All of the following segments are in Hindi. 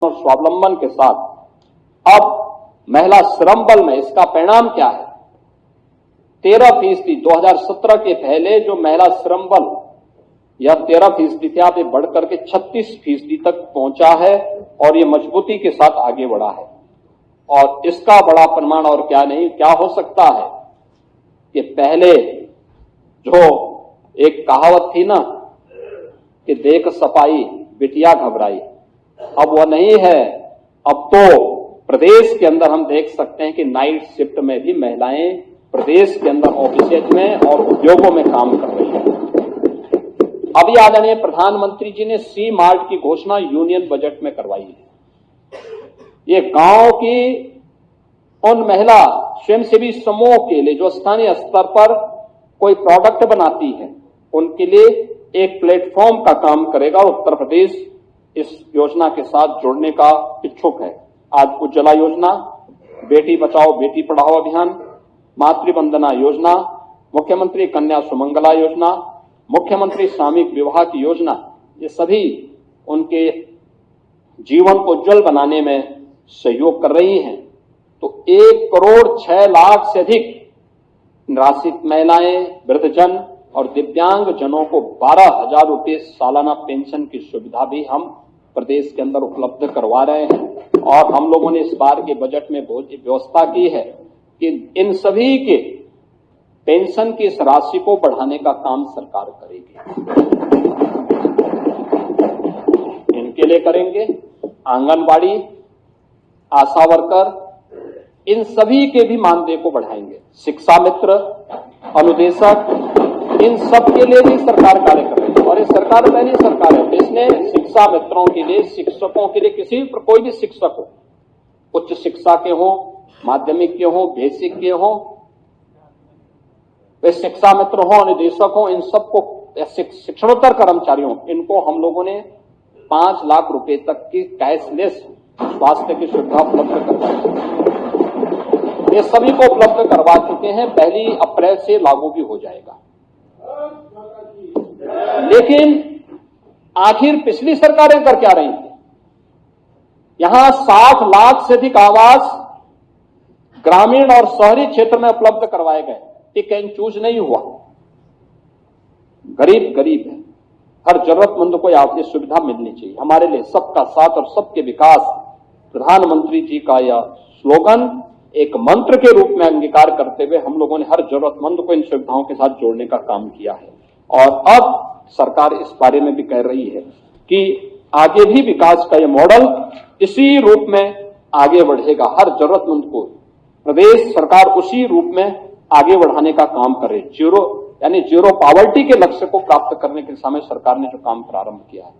और स्वावलंबन के साथ अब महिला श्रम बल में इसका परिणाम क्या है? 13% 2017 के पहले जो महिला श्रम बल यह 13% था, अब ये बढ़कर के 36% तक पहुंचा है और ये मजबूती के साथ आगे बढ़ा है। और इसका बड़ा प्रमाण और क्या हो सकता है कि पहले जो एक कहावत थी ना कि देख सपाई बिटिया घबराई, अब वह नहीं है। अब तो प्रदेश के अंदर हम देख सकते हैं कि नाइट शिफ्ट में भी महिलाएं प्रदेश के अंदर ऑफिस में और उद्योगों में काम कर रही हैं। अभी आदरणीय प्रधानमंत्री जी ने सी मार्ट की घोषणा यूनियन बजट में करवाई है। ये गांव की उन महिला स्वयंसेवी समूह के लिए जो स्थानीय स्तर पर कोई प्रोडक्ट बनाती है, उनके लिए एक प्लेटफॉर्म का काम करेगा। उत्तर प्रदेश इस योजना के साथ जुड़ने का इच्छुक है। आज उज्ज्वला योजना, बेटी बचाओ बेटी पढ़ाओ अभियान, मातृवंदना योजना, मुख्यमंत्री कन्या सुमंगला योजना, मुख्यमंत्री सामूहिक विवाह की योजना, ये सभी उनके जीवन को उज्जवल बनाने में सहयोग कर रही हैं। तो 1,06,00,000 से अधिक निराश्रित महिलाएं, वृद्धजन और दिव्यांग जनों को 12,000 रुपये सालाना पेंशन की सुविधा भी हम प्रदेश के अंदर उपलब्ध करवा रहे हैं। और हम लोगों ने इस बार के बजट में बहुत व्यवस्था की है कि इन सभी के पेंशन की इस राशि को बढ़ाने का काम सरकार करेगी। इनके लिए करेंगे आंगनबाड़ी, आशा वर्कर, इन सभी के भी मानदेय को बढ़ाएंगे। शिक्षा मित्र, अनुदेशक, इन सब के लिए भी सरकार कार्य कर रही है। और ये सरकार पहली सरकार है जिसने शिक्षा मित्रों के लिए, शिक्षकों के लिए, किसी भी कोई भी शिक्षक हो, उच्च शिक्षा के हो, माध्यमिक के हो, बेसिक के हो, वे शिक्षा मित्र हो, अनुदेशक हो, इन सबको, शिक्षणोत्तर कर्मचारियों, इनको हम लोगों ने 5 लाख रुपए तक की कैशलेस स्वास्थ्य की सुविधा उपलब्ध करवाई। ये सभी को उपलब्ध करवा चुके हैं। 1 अप्रैल से लागू भी हो जाएगा। लेकिन आखिर पिछली सरकारें कर क्या रही थी? यहां 60 लाख से अधिक आवास ग्रामीण और शहरी क्षेत्र में उपलब्ध करवाए गए। टिक एंड चूज नहीं हुआ। गरीब गरीब है, हर जरूरतमंद को ये सुविधा मिलनी चाहिए। हमारे लिए सबका साथ और सबके विकास, प्रधानमंत्री जी का यह स्लोगन एक मंत्र के रूप में अंगीकार करते हुए हम लोगों ने हर जरूरतमंद को इन सुविधाओं के साथ जोड़ने का काम किया है। और अब सरकार इस बारे में भी कह रही है कि आगे भी विकास का यह मॉडल इसी रूप में आगे बढ़ेगा। हर जरूरतमंद को प्रदेश सरकार उसी रूप में आगे बढ़ाने का काम करे। जीरो पॉवर्टी के लक्ष्य को प्राप्त करने के दिशा में सरकार ने जो काम प्रारंभ किया है।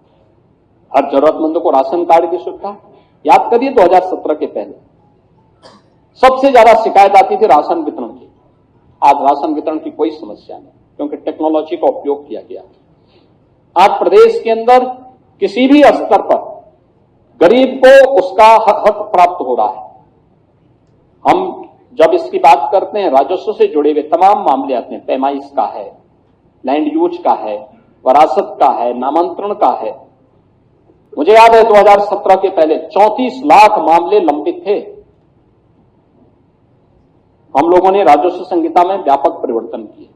हर जरूरतमंद को राशन कार्ड की सुविधा। याद करिए 2017 के पहले सबसे ज्यादा शिकायत आती थी राशन वितरण की। आज राशन वितरण की कोई समस्या नहीं, क्योंकि टेक्नोलॉजी का उपयोग किया गया। आज प्रदेश के अंदर किसी भी स्तर पर गरीब को उसका हक प्राप्त हो रहा है। हम जब इसकी बात करते हैं, राजस्व से जुड़े हुए तमाम मामले आते हैं। पैमाइश का है, लैंड यूज का है, वरासत का है, नामांतरण का है। मुझे याद है 2017 के पहले 34 लाख मामले लंबित थे। हम लोगों ने राजस्व संहिता में व्यापक परिवर्तन किए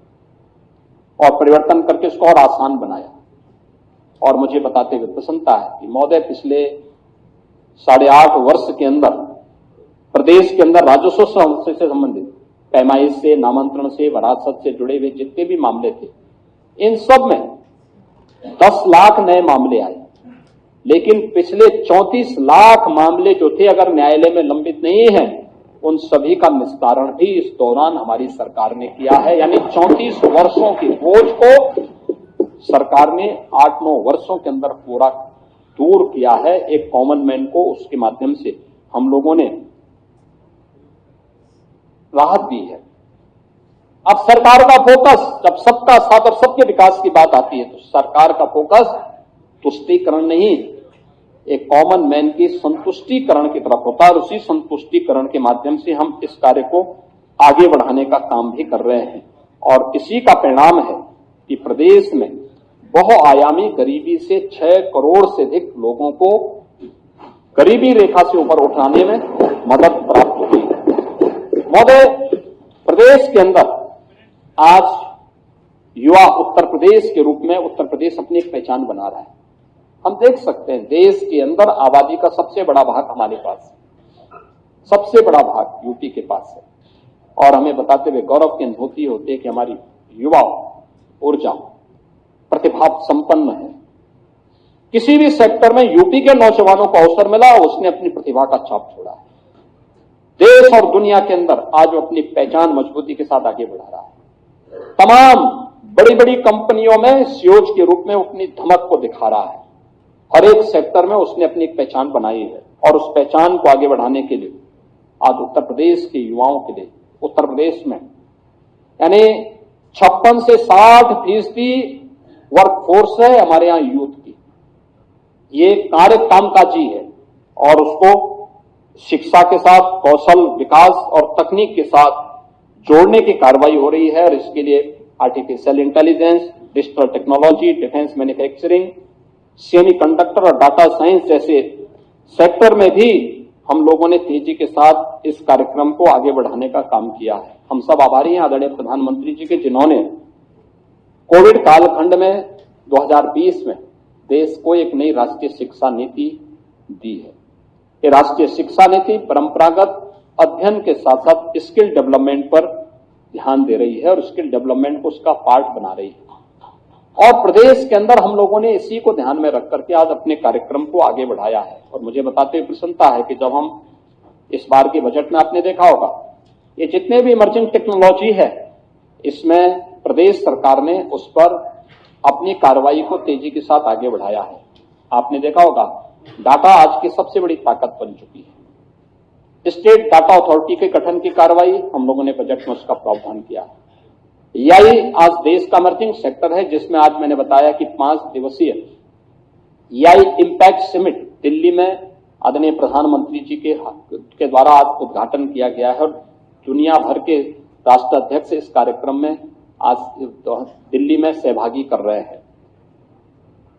और परिवर्तन करके इसको और आसान बनाया। और मुझे बताते हुए प्रसन्नता है कि महोदय पिछले 8.5 वर्ष के अंदर प्रदेश के अंदर राजस्व से संबंधित पैमाइश से, नामांतरण से, वरासत से जुड़े हुए जितने भी मामले थे, इन सब में 10 लाख नए मामले आए। लेकिन पिछले 34 लाख मामले जो थे, अगर न्यायालय में लंबित नहीं है, उन सभी का निस्तारण भी इस दौरान हमारी सरकार ने किया है। यानी 34 वर्षों की बोझ को सरकार ने 8-9 वर्षों के अंदर पूरा दूर किया है। एक कॉमन मैन को उसके माध्यम से हम लोगों ने राहत दी है। अब सरकार का फोकस, जब सबका साथ और सबके विकास की बात आती है, तो सरकार का फोकस तुष्टीकरण नहीं, एक कॉमन मैन की संतुष्टीकरण की तरफ होता है। और उसी संतुष्टीकरण के माध्यम से हम इस कार्य को आगे बढ़ाने का काम भी कर रहे हैं। और इसी का परिणाम है कि प्रदेश में बहुआयामी गरीबी से 6 करोड़ से अधिक लोगों को गरीबी रेखा से ऊपर उठाने में मदद प्राप्त हुई है। महोदय, प्रदेश के अंदर आज युवा उत्तर प्रदेश के रूप में उत्तर प्रदेश अपनी एक पहचान बना रहा है। हम देख सकते हैं देश के अंदर आबादी का सबसे बड़ा भाग हमारे पास है, सबसे बड़ा भाग यूपी के पास है, और हमें बताते हुए गौरव की अनुभूति होती है कि हमारी युवा ऊर्जा प्रतिभा संपन्न है। किसी भी सेक्टर में यूपी के नौजवानों को अवसर मिला, उसने अपनी प्रतिभा का छाप छोड़ा है। देश और दुनिया के अंदर आज वो अपनी पहचान मजबूती के साथ आगे बढ़ा रहा है। तमाम बड़ी बड़ी कंपनियों में सीईओ के रूप में अपनी धमक को दिखा रहा है। हर एक सेक्टर में उसने अपनी एक पहचान बनाई है, और उस पहचान को आगे बढ़ाने के लिए आज उत्तर प्रदेश के युवाओं के लिए उत्तर प्रदेश में यानी 56 से 60% वर्कफोर्स है हमारे यहां यूथ की। ये कार्य कामकाजी है, और उसको शिक्षा के साथ कौशल विकास और तकनीक के साथ जोड़ने की कार्रवाई हो रही है। और इसके लिए artificial intelligence, digital technology, defence manufacturing, semiconductor और डाटा साइंस जैसे सेक्टर में भी हम लोगों ने तेजी के साथ इस कार्यक्रम को आगे बढ़ाने का काम किया है। हम सब आभारी हैं आदरणीय प्रधानमंत्री जी के, जिन्होंने कोविड कालखंड में 2020 में देश को एक नई राष्ट्रीय शिक्षा नीति दी है। ये राष्ट्रीय शिक्षा नीति परंपरागत अध्ययन के साथ साथ स्किल डेवलपमेंट पर ध्यान दे रही है और स्किल डेवलपमेंट को उसका पार्ट बना रही है। और प्रदेश के अंदर हम लोगों ने इसी को ध्यान में रख करके आज अपने कार्यक्रम को आगे बढ़ाया है। और मुझे बताते हुए प्रसन्नता है कि जब हम इस बार के बजट में आपने देखा होगा, ये जितने भी इमर्जिंग टेक्नोलॉजी है, इसमें प्रदेश सरकार ने उस पर अपनी कार्रवाई को तेजी के साथ आगे बढ़ाया है। आपने देखा होगा, डाटा आज की सबसे बड़ी ताकत बन चुकी है। स्टेट डाटा अथॉरिटी के गठन की कार्रवाई हम लोगों ने बजट में उसका प्रावधान किया है। एआई आज देश का इमर्जिंग सेक्टर है, जिसमें आज मैंने बताया कि 5 दिवसीय एआई इम्पैक्ट समिट दिल्ली में आदरणीय प्रधानमंत्री जी के द्वारा आज उद्घाटन किया गया है। और दुनिया भर के राष्ट्राध्यक्ष इस कार्यक्रम में आज दिल्ली में सहभागी कर रहे हैं।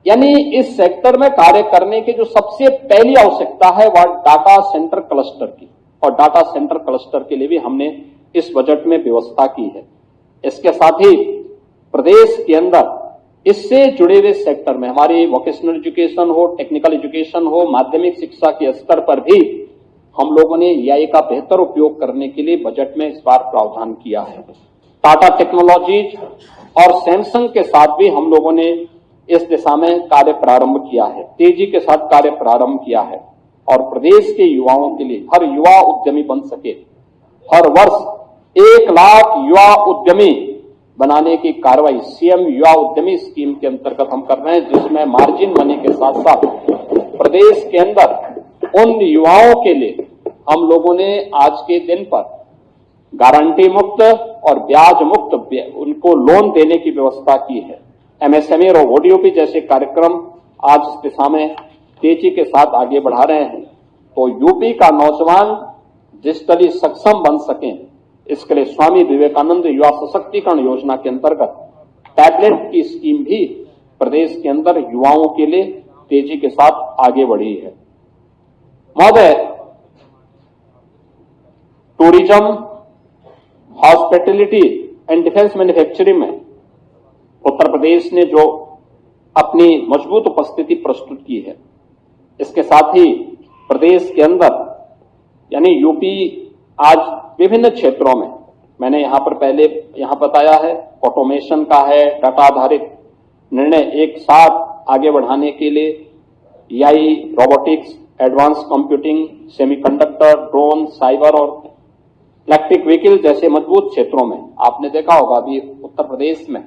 यानी इस सेक्टर में कार्य करने की जो सबसे पहली आवश्यकता है वह डाटा सेंटर क्लस्टर की, और डाटा सेंटर क्लस्टर के लिए भी हमने इस बजट में व्यवस्था की है। इसके साथ ही प्रदेश के अंदर इससे जुड़े हुए सेक्टर में हमारी वोकेशनल एजुकेशन हो, टेक्निकल एजुकेशन हो, माध्यमिक शिक्षा के स्तर पर भी हम लोगों ने एआई का बेहतर उपयोग करने के लिए बजट में इस बार प्रावधान किया है। टाटा टेक्नोलॉजीज और सैमसंग के साथ भी हम लोगों ने इस दिशा में कार्य प्रारंभ किया है, तेजी के साथ कार्य प्रारंभ किया है। और प्रदेश के युवाओं के लिए हर युवा उद्यमी बन सके, हर वर्ष 1 लाख युवा उद्यमी बनाने की कार्रवाई सीएम युवा उद्यमी स्कीम के अंतर्गत हम कर रहे हैं, जिसमें मार्जिन मनी के साथ साथ प्रदेश के अंदर उन युवाओं के लिए हम लोगों ने आज के दिन पर गारंटी मुक्त और ब्याज मुक्त उनको लोन देने की व्यवस्था की है। एमएसएमई और ओडीओपी जैसे कार्यक्रम आज इस दिशा में तेजी के साथ आगे बढ़ा रहे हैं। तो यूपी का नौजवान डिजिटली सक्षम बन सके, इसके लिए स्वामी विवेकानंद युवा सशक्तिकरण योजना के अंतर्गत टैबलेट की स्कीम भी प्रदेश के अंदर युवाओं के लिए तेजी के साथ आगे बढ़ी है। महोदय, tourism, hospitality and defence manufacturing में उत्तर प्रदेश ने जो अपनी मजबूत उपस्थिति प्रस्तुत की है, इसके साथ ही प्रदेश के अंदर यानी यूपी आज विभिन्न क्षेत्रों में, मैंने यहां पर पहले यहां बताया है, ऑटोमेशन का है, डाटा आधारित निर्णय एक साथ आगे बढ़ाने के लिए AI, robotics, advance computing, semiconductor, drone, cyber और इलेक्ट्रिक व्हीकल जैसे मजबूत क्षेत्रों में आपने देखा होगा अभी उत्तर प्रदेश में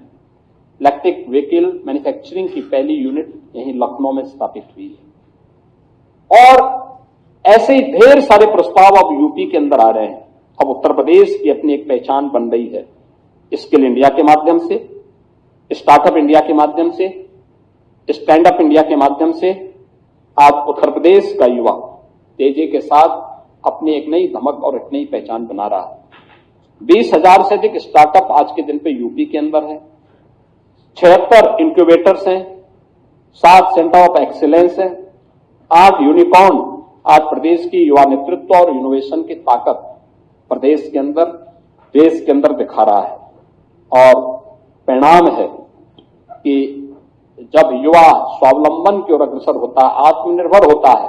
इलेक्ट्रिक व्हीकल मैन्युफैक्चरिंग की पहली यूनिट यहीं लखनऊ में स्थापित हुई है। और ऐसे ही ढेर सारे प्रस्ताव अब यूपी के अंदर आ रहे हैं। अब उत्तर प्रदेश की अपनी एक पहचान बन रही है, स्किल इंडिया के माध्यम से, स्टार्टअप इंडिया के माध्यम से, स्टैंड अप इंडिया के माध्यम से आज उत्तर प्रदेश का युवा तेजी के साथ अपनी एक नई धमक और एक नई पहचान बना रहा है। 20,000 से अधिक स्टार्टअप आज के दिन पे यूपी के अंदर है, 76 इंक्यूबेटर्स हैं, 7 सेंटर ऑफ एक्सीलेंस हैं, 8 यूनिकॉर्न आज प्रदेश की युवा नेतृत्व और इनोवेशन की ताकत प्रदेश के अंदर, देश के अंदर दिखा रहा है। और परिणाम है कि जब युवा स्वावलंबन की ओर अग्रसर होता है, आत्मनिर्भर होता है,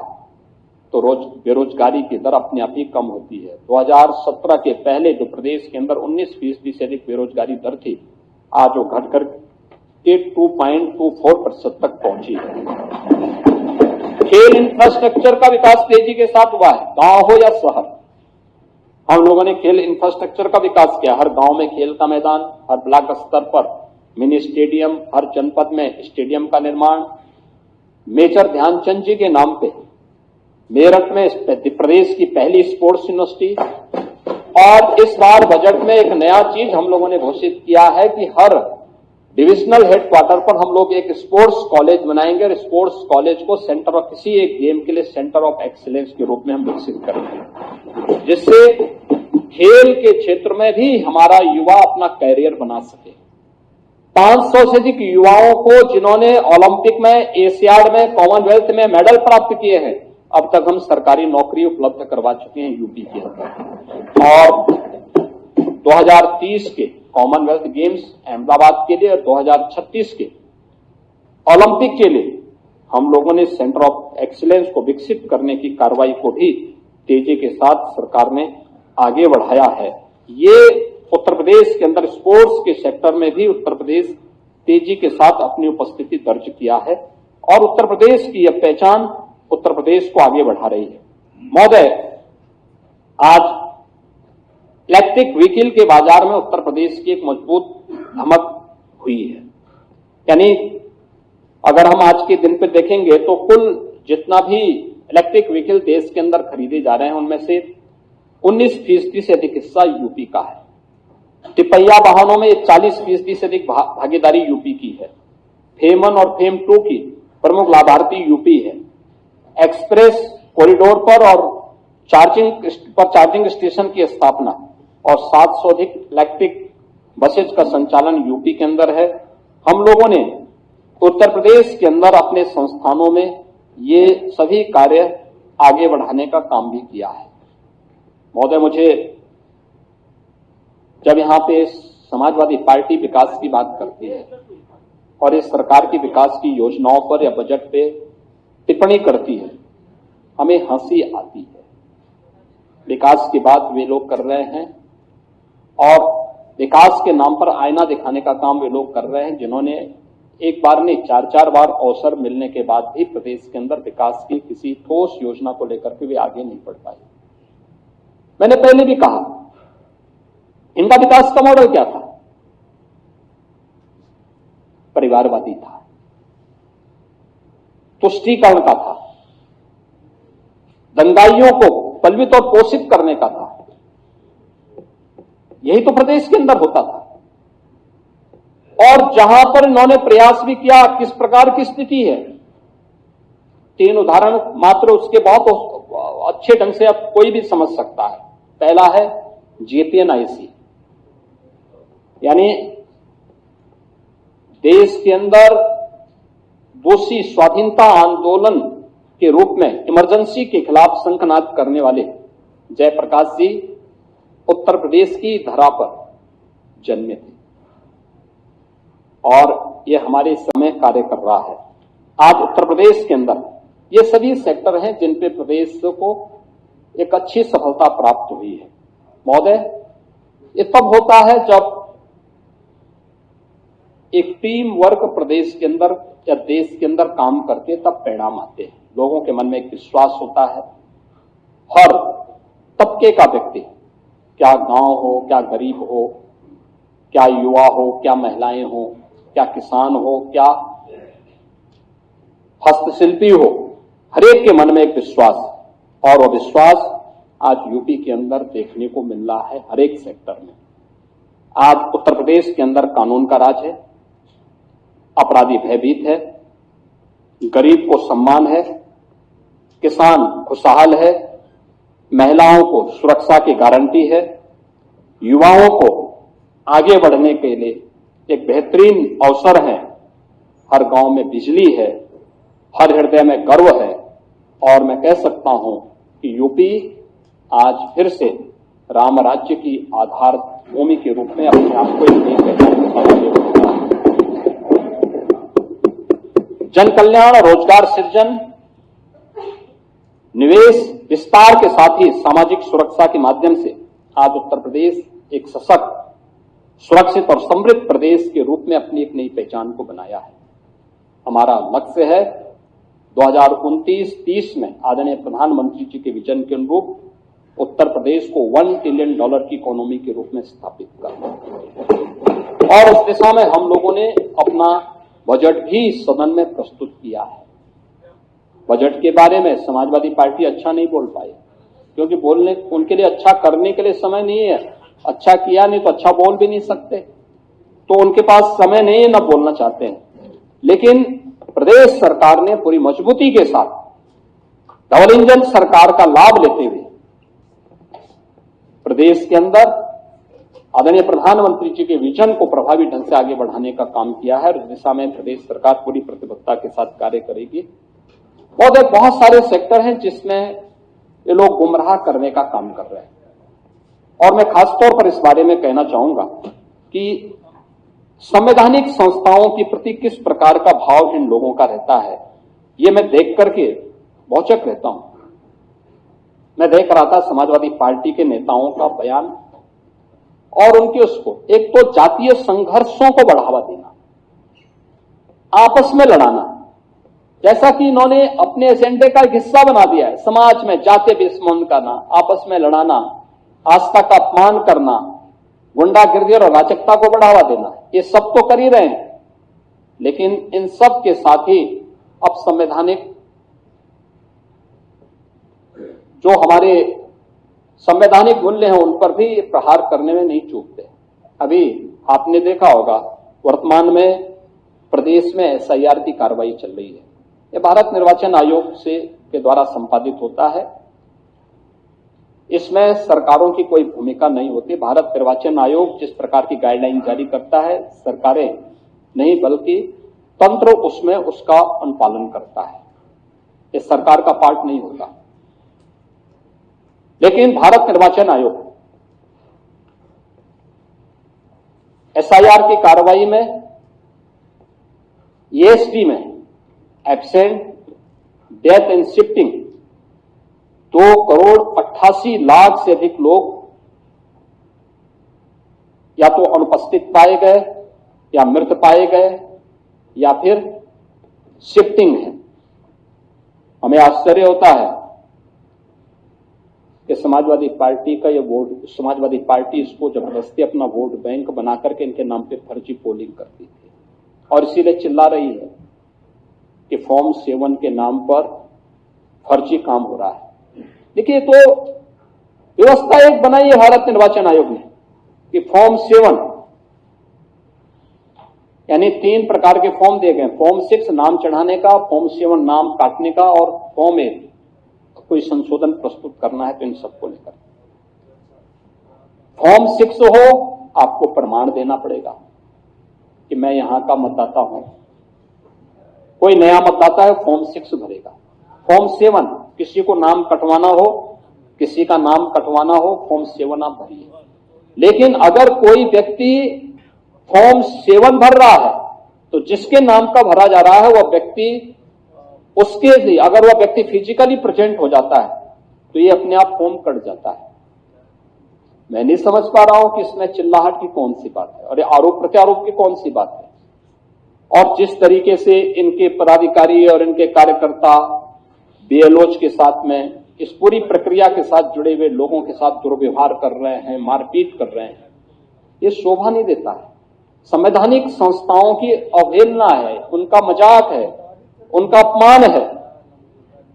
तो बेरोजगारी की दर अपने आप ही कम होती है। 2017 के पहले जो प्रदेश के अंदर 19% से अधिक बेरोजगारी दर थी, आज वो घटकर के 2.24% तक पहुंची है। खेल इंफ्रास्ट्रक्चर का विकास तेजी के साथ हुआ है, गांव हो या शहर। हम लोगों ने खेल इंफ्रास्ट्रक्चर का विकास किया। हर गांव में खेल का मैदान, हर ब्लॉक स्तर पर मिनी स्टेडियम, हर जनपद में स्टेडियम का निर्माण। मेजर ध्यानचंद जी के नाम पे मेरठ में प्रदेश की पहली स्पोर्ट्स यूनिवर्सिटी। और इस बार बजट में एक नया चीज हम लोगों ने घोषित किया है कि हर डिविजनल हेडक्वार्टर पर हम लोग एक स्पोर्ट्स कॉलेज बनाएंगे और स्पोर्ट्स कॉलेज को सेंटर ऑफ किसी एक गेम के लिए सेंटर ऑफ एक्सीलेंस के रूप में हम विकसित करेंगे, जिससे खेल के क्षेत्र में भी हमारा युवा अपना कैरियर बना सके। 500 से अधिक युवाओं को जिन्होंने ओलंपिक में, एशियाड में, कॉमनवेल्थ में मेडल प्राप्त किए हैं, अब तक हम सरकारी नौकरी उपलब्ध करवा चुके हैं यूपी के अंदर। और 2030 के कॉमनवेल्थ गेम्स अहमदाबाद के लिए और 2036 के ओलंपिक के लिए हम लोगों ने सेंटर ऑफ एक्सीलेंस को विकसित करने की कार्रवाई को भी तेजी के साथ सरकार ने आगे बढ़ाया है। ये उत्तर प्रदेश के अंदर स्पोर्ट्स के सेक्टर में भी उत्तर प्रदेश तेजी के साथ अपनी उपस्थिति दर्ज किया है और उत्तर प्रदेश की यह पहचान उत्तर प्रदेश को आगे बढ़ा रही है। महोदय, आज इलेक्ट्रिक व्हीकल के बाजार में उत्तर प्रदेश की एक मजबूत धमक हुई है। यानी अगर हम आज के दिन पे देखेंगे तो कुल जितना भी इलेक्ट्रिक व्हीकल देश के अंदर खरीदे जा रहे हैं, उनमें से 19% से अधिक हिस्सा यूपी का है। तिपहिया वाहनों में 40% से अधिक भागीदारी यूपी की है। फेम 1 और फेम 2 की प्रमुख लाभार्थी यूपी है। एक्सप्रेस कॉरिडोर पर और चार्जिंग स्टेशन की स्थापना और 700 अधिक इलेक्ट्रिक बसेज का संचालन यूपी के अंदर है। हम लोगों ने उत्तर प्रदेश के अंदर अपने संस्थानों में ये सभी कार्य आगे बढ़ाने का काम भी किया है। महोदय, मुझे जब यहां पे समाजवादी पार्टी विकास की बात करती है और इस सरकार की विकास की योजनाओं पर या बजट पे टिप्पणी करती है, हमें हंसी आती है। विकास की बात वे लोग कर रहे हैं और विकास के नाम पर आईना दिखाने का काम वे लोग कर रहे हैं, जिन्होंने एक बार नहीं 4-4 बार अवसर मिलने के बाद भी प्रदेश के अंदर विकास की किसी ठोस योजना को लेकर के वे आगे नहीं बढ़ पाए। मैंने पहले भी कहा, इनका विकास का मॉडल क्या था? परिवारवादी था, तुष्टीकरण का था, दंगाइयों को पलवित और पोषित करने का था। यही तो प्रदेश के अंदर होता था। और जहां पर इन्होंने प्रयास भी किया, किस प्रकार की स्थिति है, 3 उदाहरण मात्र, उसके बहुत अच्छे ढंग से अब कोई भी समझ सकता है। पहला है जेपीएनआईसी, यानी देश के अंदर दोषी स्वाधीनता आंदोलन के रूप में इमरजेंसी के खिलाफ शंखनाद करने वाले जयप्रकाश जी उत्तर प्रदेश की धरा पर जन्मे थे और ये हमारे समय कार्य कर रहा है। आज उत्तर प्रदेश के अंदर ये सभी सेक्टर हैं जिन पे प्रदेश को एक अच्छी सफलता प्राप्त हुई है। महोदय, ये तब होता है जब एक टीम वर्क प्रदेश के अंदर या देश के अंदर काम करते, तब परिणाम आते हैं। लोगों के मन में एक विश्वास होता है। हर तबके का व्यक्ति, क्या गांव हो, क्या गरीब हो, क्या युवा हो, क्या महिलाएं हो, क्या किसान हो, क्या हस्तशिल्पी हो, हर एक के मन में एक विश्वास, और वह विश्वास आज यूपी के अंदर देखने को मिल रहा है हर एक सेक्टर में। आज उत्तर प्रदेश के अंदर कानून का राज है, अपराधी भयभीत है, गरीब को सम्मान है, किसान खुशहाल है, महिलाओं को सुरक्षा की गारंटी है, युवाओं को आगे बढ़ने के लिए एक बेहतरीन अवसर है। हर गांव में बिजली है, हर हृदय में गर्व है, और मैं कह सकता हूं कि यूपी आज फिर से राम राज्य की आधार भूमि के रूप में अपने आप को एक नई पहचान। जन कल्याण, रोजगार सृजन, निवेश विस्तार के साथ ही सामाजिक सुरक्षा के माध्यम से आज उत्तर प्रदेश एक सशक्त, सुरक्षित और समृद्ध प्रदेश के रूप में अपनी एक नई पहचान को बनाया है। हमारा लक्ष्य है 2029-30 में आदरणीय प्रधानमंत्री जी के विजन के अनुरूप उत्तर प्रदेश को $1 ट्रिलियन की इकोनॉमी के रूप में स्थापित करना, और उस दिशा में हम लोगों ने अपना बजट भी सदन में प्रस्तुत किया है। बजट के बारे में समाजवादी पार्टी अच्छा नहीं बोल पाई, क्योंकि बोलने उनके लिए अच्छा करने के लिए समय नहीं है। अच्छा किया नहीं तो अच्छा बोल भी नहीं सकते, तो उनके पास समय नहीं है, न बोलना चाहते हैं। लेकिन प्रदेश सरकार ने पूरी मजबूती के साथ डबल इंजन सरकार का लाभ लेते हुए प्रदेश के अंदर आदरणीय प्रधानमंत्री जी के विजन को प्रभावी ढंग से आगे बढ़ाने का काम किया है, और इस दिशा में प्रदेश सरकार पूरी प्रतिबद्धता के साथ कार्य करेगी। बहुत सारे सेक्टर हैं जिसमें ये लोग गुमराह करने का काम कर रहे हैं, और मैं खासतौर पर इस बारे में कहना चाहूंगा कि संवैधानिक संस्थाओं के प्रति किस प्रकार का भाव इन लोगों का रहता है, ये मैं देख करके भौचक रहता हूं। मैं देख रहा था समाजवादी पार्टी के नेताओं का बयान, और उनके उसको एक तो जातीय संघर्षों को बढ़ावा देना, आपस में लड़ाना, जैसा कि इन्होंने अपने एजेंडे का एक हिस्सा बना दिया है। समाज में जातीय दुश्मन करना, आपस में लड़ाना, आस्था का अपमान करना, गुंडागिर्दी और अराजकता को बढ़ावा देना, ये सब तो कर ही रहे हैं। लेकिन इन सब के साथ ही अब संवैधानिक जो हमारे संवैधानिक मूल्य हैं उन पर भी प्रहार करने में नहीं चूकते। अभी आपने देखा होगा वर्तमान में प्रदेश में SIR की कार्रवाई चल रही है। ये भारत निर्वाचन आयोग के द्वारा संपादित होता है। इसमें सरकारों की कोई भूमिका नहीं होती। भारत निर्वाचन आयोग जिस प्रकार की गाइडलाइन जारी करता है, सरकारें नहीं बल्कि तंत्र उसमें उसका अनुपालन करता है। ये सरकार का पार्ट नहीं होता। लेकिन भारत निर्वाचन आयोग SIR की कार्रवाई में ESD में एब्सेंट, डेथ एंड शिफ्टिंग 2,88,00,000 से अधिक लोग या तो अनुपस्थित पाए गए, या मृत पाए गए, या फिर शिफ्टिंग है। हमें आश्चर्य होता है कि समाजवादी पार्टी का ये वोट, समाजवादी पार्टी इसको जबरदस्ती अपना वोट बैंक बना करके इनके नाम पे फर्जी पोलिंग करती थी, और इसीलिए चिल्ला रही है कि फॉर्म 7 के नाम पर फर्जी काम हो रहा है। देखिए, तो व्यवस्था एक बनाई है भारत निर्वाचन आयोग ने कि फॉर्म 7 यानी 3 प्रकार के फॉर्म दिए गए। फॉर्म 6 नाम चढ़ाने का, फॉर्म 7 नाम काटने का, और फॉर्म 8 कोई संशोधन प्रस्तुत करना है तो इन सबको लेकर। फॉर्म 6 हो, आपको प्रमाण देना पड़ेगा कि मैं यहां का मतदाता हूं। कोई नया मतदाता है, फॉर्म 6 भरेगा। फॉर्म 7 किसी को नाम कटवाना हो, किसी का नाम कटवाना हो, फॉर्म 7 आप भरिए। लेकिन अगर कोई व्यक्ति फॉर्म 7 भर रहा है तो जिसके नाम का भरा जा रहा है वह व्यक्ति, उसके अगर वह व्यक्ति फिजिकली प्रेजेंट हो जाता है तो ये अपने आप फॉर्म कट जाता है। मैं नहीं समझ पा रहा हूं कि इसमें चिल्लाहट की कौन सी बात है और आरोप प्रत्यारोप की कौन सी बात है। और जिस तरीके से इनके पदाधिकारी और इनके कार्यकर्ता BLOs के साथ में इस पूरी प्रक्रिया के साथ जुड़े हुए लोगों के साथ दुर्व्यवहार कर रहे हैं, मारपीट कर रहे हैं, ये शोभा नहीं देता है। संवैधानिक संस्थाओं की अवहेलना है, उनका मजाक है, उनका अपमान है।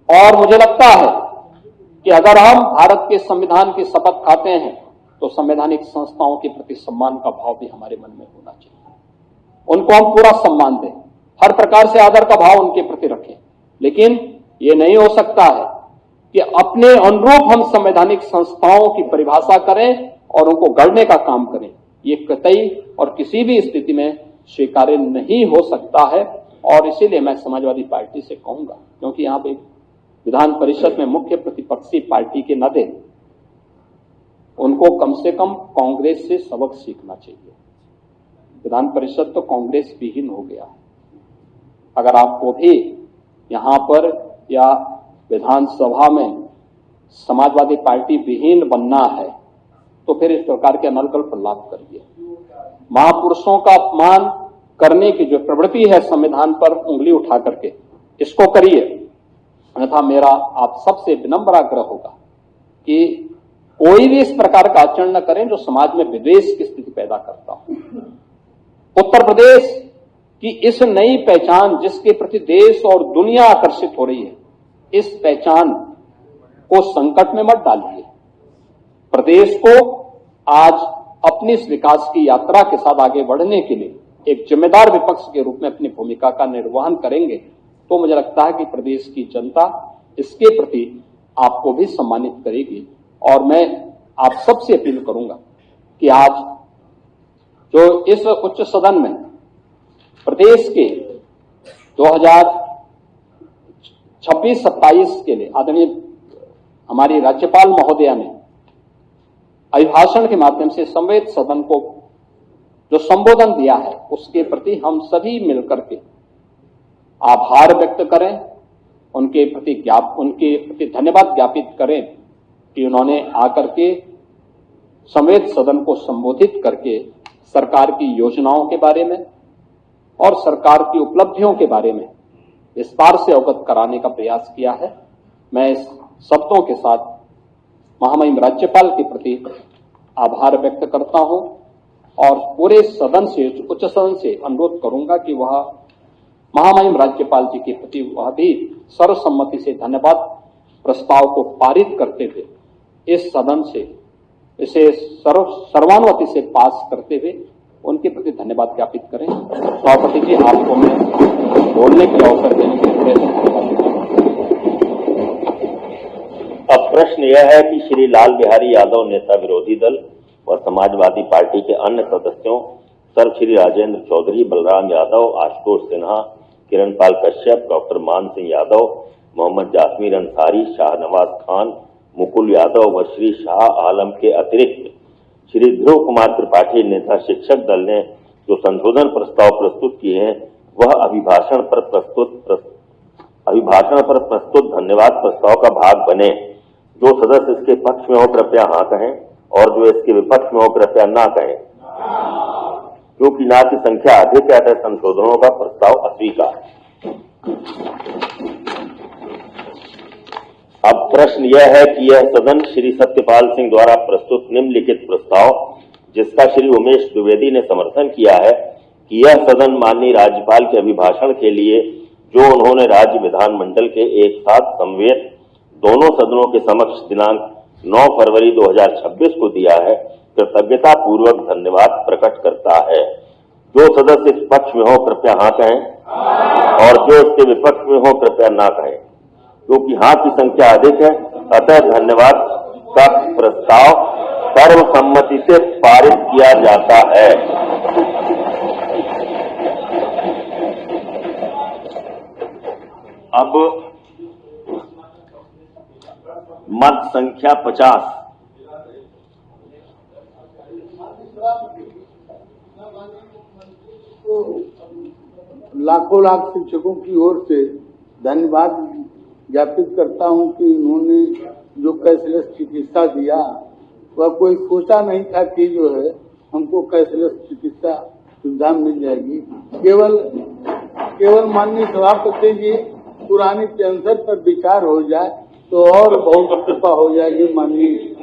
और मुझे लगता है कि अगर हम भारत के संविधान की शपथ खाते हैं तो संवैधानिक संस्थाओं के प्रति सम्मान का भाव भी हमारे मन में होना चाहिए। उनको हम पूरा सम्मान दें, हर प्रकार से आदर का भाव उनके प्रति रखें। लेकिन ये नहीं हो सकता है कि अपने अनुरूप हम संवैधानिक संस्थाओं की परिभाषा करें और उनको गढ़ने का काम करें। ये कतई और किसी भी स्थिति में स्वीकार्य नहीं हो सकता है। और इसीलिए मैं समाजवादी पार्टी से कहूंगा, क्योंकि यहां पे विधान परिषद में मुख्य प्रतिपक्षी पार्टी के न दें, उनको कम से कम कांग्रेस से सबक सीखना चाहिए। विधान परिषद तो कांग्रेस विहीन हो गया है। अगर आपको भी यहां पर या विधानसभा में समाजवादी पार्टी विहीन बनना है तो फिर इस प्रकार के अनर्गल प्रलाप करिए। महापुरुषों का अपमान करने की जो प्रवृत्ति है संविधान पर उंगली उठा करके, इसको करिए। अन्यथा मेरा आप सबसे विनम्र आग्रह होगा कि कोई भी इस प्रकार का आचरण न करें जो समाज में विद्वेष की स्थिति पैदा करता हो। उत्तर प्रदेश की इस नई पहचान जिसके प्रति देश और दुनिया आकर्षित हो रही है, इस पहचान को संकट में मत डालिए। प्रदेश को आज अपनी इस विकास की यात्रा के साथ आगे बढ़ने के लिए एक जिम्मेदार विपक्ष के रूप में अपनी भूमिका का निर्वहन करेंगे तो मुझे लगता है कि प्रदेश की जनता इसके प्रति आपको भी सम्मानित करेगी। और मैं आप सबसे अपील करूंगा कि आज जो इस उच्च सदन में प्रदेश के 2026-27 के लिए आदरणीय हमारी राज्यपाल महोदया ने अभिभाषण के माध्यम से संवेद सदन को जो संबोधन दिया है, उसके प्रति हम सभी मिलकर के आभार व्यक्त करें, उनके प्रति धन्यवाद ज्ञापित करें कि उन्होंने आकर के संवेद सदन को संबोधित करके सरकार की योजनाओं के बारे में और सरकार की उपलब्धियों के बारे में विस्तार से अवगत कराने का प्रयास किया है। मैं इस शब्दों के साथ महामहिम राज्यपाल के प्रति आभार व्यक्त करता हूं और पूरे सदन से, उच्च सदन से अनुरोध करूंगा कि वह महामहिम राज्यपाल जी के प्रति वह भी सर्वसम्मति से धन्यवाद प्रस्ताव को पारित करते हुए इस सदन से इसे सर्वानुमति से पास करते हुए उनके प्रति धन्यवाद ज्ञापित करें। सभापति जी, आपको मैं बोलने के अवसर देने के लिए धन्यवाद। अब प्रश्न यह है कि श्री लाल बिहारी यादव नेता विरोधी दल और समाजवादी पार्टी के अन्य सदस्यों सर श्री राजेंद्र चौधरी, बलराम यादव, आशुतोष सिन्हा, किरणपाल कश्यप, डॉक्टर मान सिंह यादव, मोहम्मद जासमीर अंसारी, शाहनवाज खान, मुकुल यादव व श्री शाह आलम के अतिरिक्त श्री ध्रुव कुमार त्रिपाठी नेता शिक्षक दल ने जो संशोधन प्रस्ताव प्रस्तुत किए हैं वह अभिभाषण पर प्रस्तुत धन्यवाद प्रस्ताव का भाग बने। जो सदस्य इसके पक्ष में हो कृपया हाँ कहें और जो इसके विपक्ष में हो कृपया ना कहें। क्योंकि ना की संख्या अधिक है अतः संशोधनों का प्रस्ताव अस्वीकार। अब प्रश्न यह है कि यह सदन श्री सत्यपाल सिंह द्वारा प्रस्तुत निम्नलिखित प्रस्ताव जिसका श्री उमेश द्विवेदी ने समर्थन किया है कि यह सदन माननीय राज्यपाल के अभिभाषण के लिए जो उन्होंने राज्य विधानमंडल के एक साथ समवेत दोनों सदनों के समक्ष दिनांक 9 फरवरी 2026 को दिया है, कृतज्ञता पूर्वक धन्यवाद प्रकट करता है। जो सदस्य इस पक्ष में हो कृपया हाँ कहें और जो इसके विपक्ष में हो कृपया ना कहें। क्योंकि हाँ की संख्या अधिक है अतः धन्यवाद का प्रस्ताव सर्वसम्मति से पारित किया जाता है। अब मत संख्या 50। लाखों लाख शिक्षकों की ओर से धन्यवाद ज्ञापित करता हूं कि उन्होंने जो कैशलेस चिकित्सा दिया वह कोई सोचा नहीं था कि जो है हमको कैशलेस चिकित्सा सुविधा मिल जाएगी। केवल माननीय सभापति जी पुरानी पेंशन पर विचार हो जाए तो और बहुत कृपा हो जाएगी। माननीय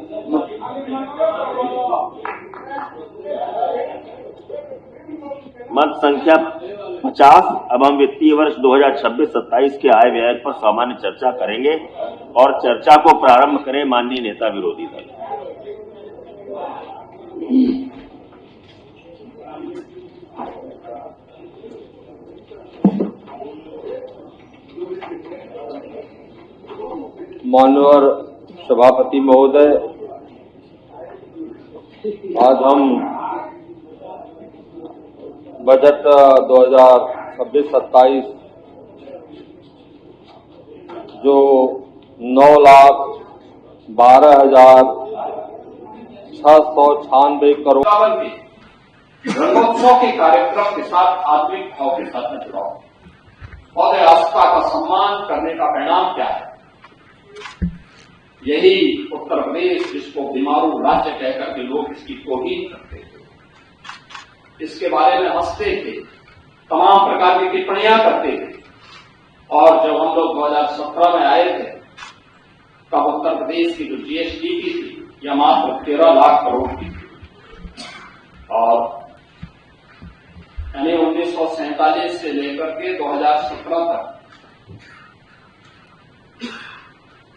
मत संख्या 50। अब हम वित्तीय वर्ष 2026-27 के आय व्यय पर सामान्य चर्चा करेंगे और चर्चा को प्रारंभ करें माननीय नेता विरोधी दल। माननीय सभापति महोदय, आज हम बजट 2026-27 जो 9,12,696 करोड़ रंगोत्सव के कार्यक्रम के साथ आत्मिक भाव के साथ में जुड़ा हूं। और आस्था का सम्मान करने का परिणाम क्या है? यही उत्तर प्रदेश, जिसको बीमारू राज्य कहकर के लोग इसकी तौहीन करते थे, इसके बारे में हंसते थे, तमाम प्रकार की टिप्पणियां करते थे। और जब हम लोग 2017 में आए थे, तब उत्तर प्रदेश की जो जीएसटी की थी, यह मात्र 13 लाख करोड़ की थी। और यानी 1947 से लेकर के 2017 तक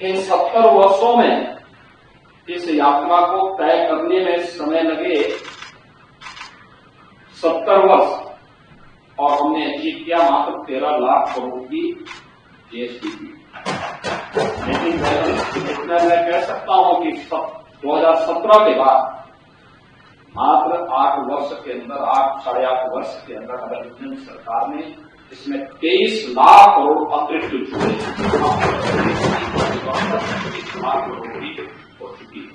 इन 70 वर्षों में इस यात्रा को तय करने में समय लगे 70 वर्ष, और हमने अचीव किया मात्र 13 लाख करोड़ की जीएसटी की। लेकिन इतना मैं कह सकता हूं कि 2017 के बाद मात्र 8 वर्ष के अंदर, 8 साढ़े 8 वर्ष के अंदर अगर सरकार ने इसमें 23 लाख करोड़ अतिरिक्त जुड़े हो चुकी है।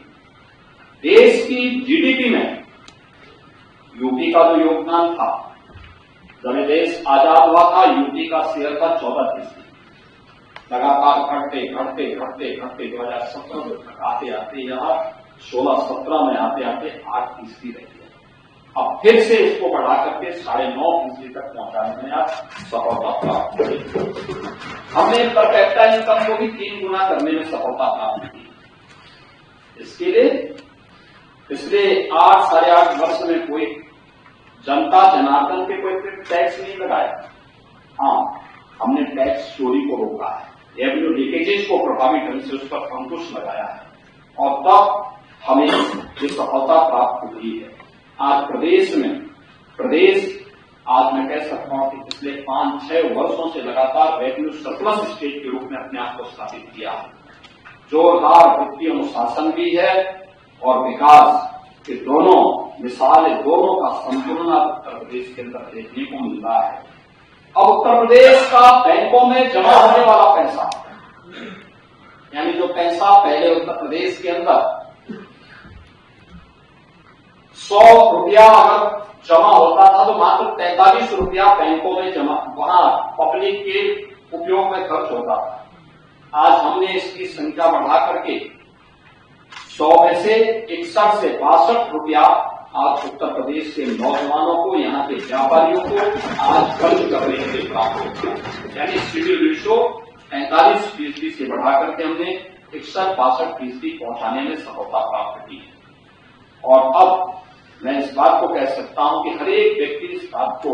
देश की जीडीपी में यूपी का जो योगदान था, जब देश आजाद हुआ था, यूपी का शेयर था 14%। लगातार घटते 2017 तक आते यहाँ 16-17 में आते 8% रह गया। अब फिर से इसको बढ़ा करके 9.5% तक पहुंचाने में आज सफलता प्राप्त की। हमने पर कैपिटा इनकम को भी 3 गुना करने में सफलता प्राप्त की। इसके लिए पिछले 8 साढ़े 8 वर्ष में कोई जनता जनार्दन के कोई टैक्स नहीं लगाया। हाँ, हमने टैक्स चोरी को रोका है, रेवेन्यू लीकेजेस को प्रभावी ढंग से उस पर अंकुश लगाया है, और तब हमें ये सफलता प्राप्त हुई है। आज आज मैं कह सकता हूं कि पिछले 5-6 वर्षों से लगातार रेवेन्यू सरप्लस स्टेट के रूप में अपने आप को स्थापित किया है। जोरदार वित्तीय अनुशासन भी है और विकास के दोनों का संतुलन उत्तर प्रदेश के अंदर देखने को मिल रहा है। अब उत्तर प्रदेश का बैंकों में जमा होने वाला पैसा, यानी जो पैसा पहले उत्तर प्रदेश के अंदर 100 रुपया अगर जमा होता था तो मात्र 43 रुपया बैंकों में जमा, वहां पब्लिक के उपयोग में खर्च होता था। आज हमने इसकी संख्या बढ़ा करके 100 में से 61 से 62 रुपया आज उत्तर प्रदेश के नौजवानों को, यहाँ के व्यापारियों को आज खर्च करने के लिए प्राप्त होता है। यानी सिविल रेशो 45% से बढ़ा करके हमने 61-62% पहुंचाने में सफलता प्राप्त की है। और अब मैं इस बात को कह सकता हूं कि हर एक व्यक्ति इस बात को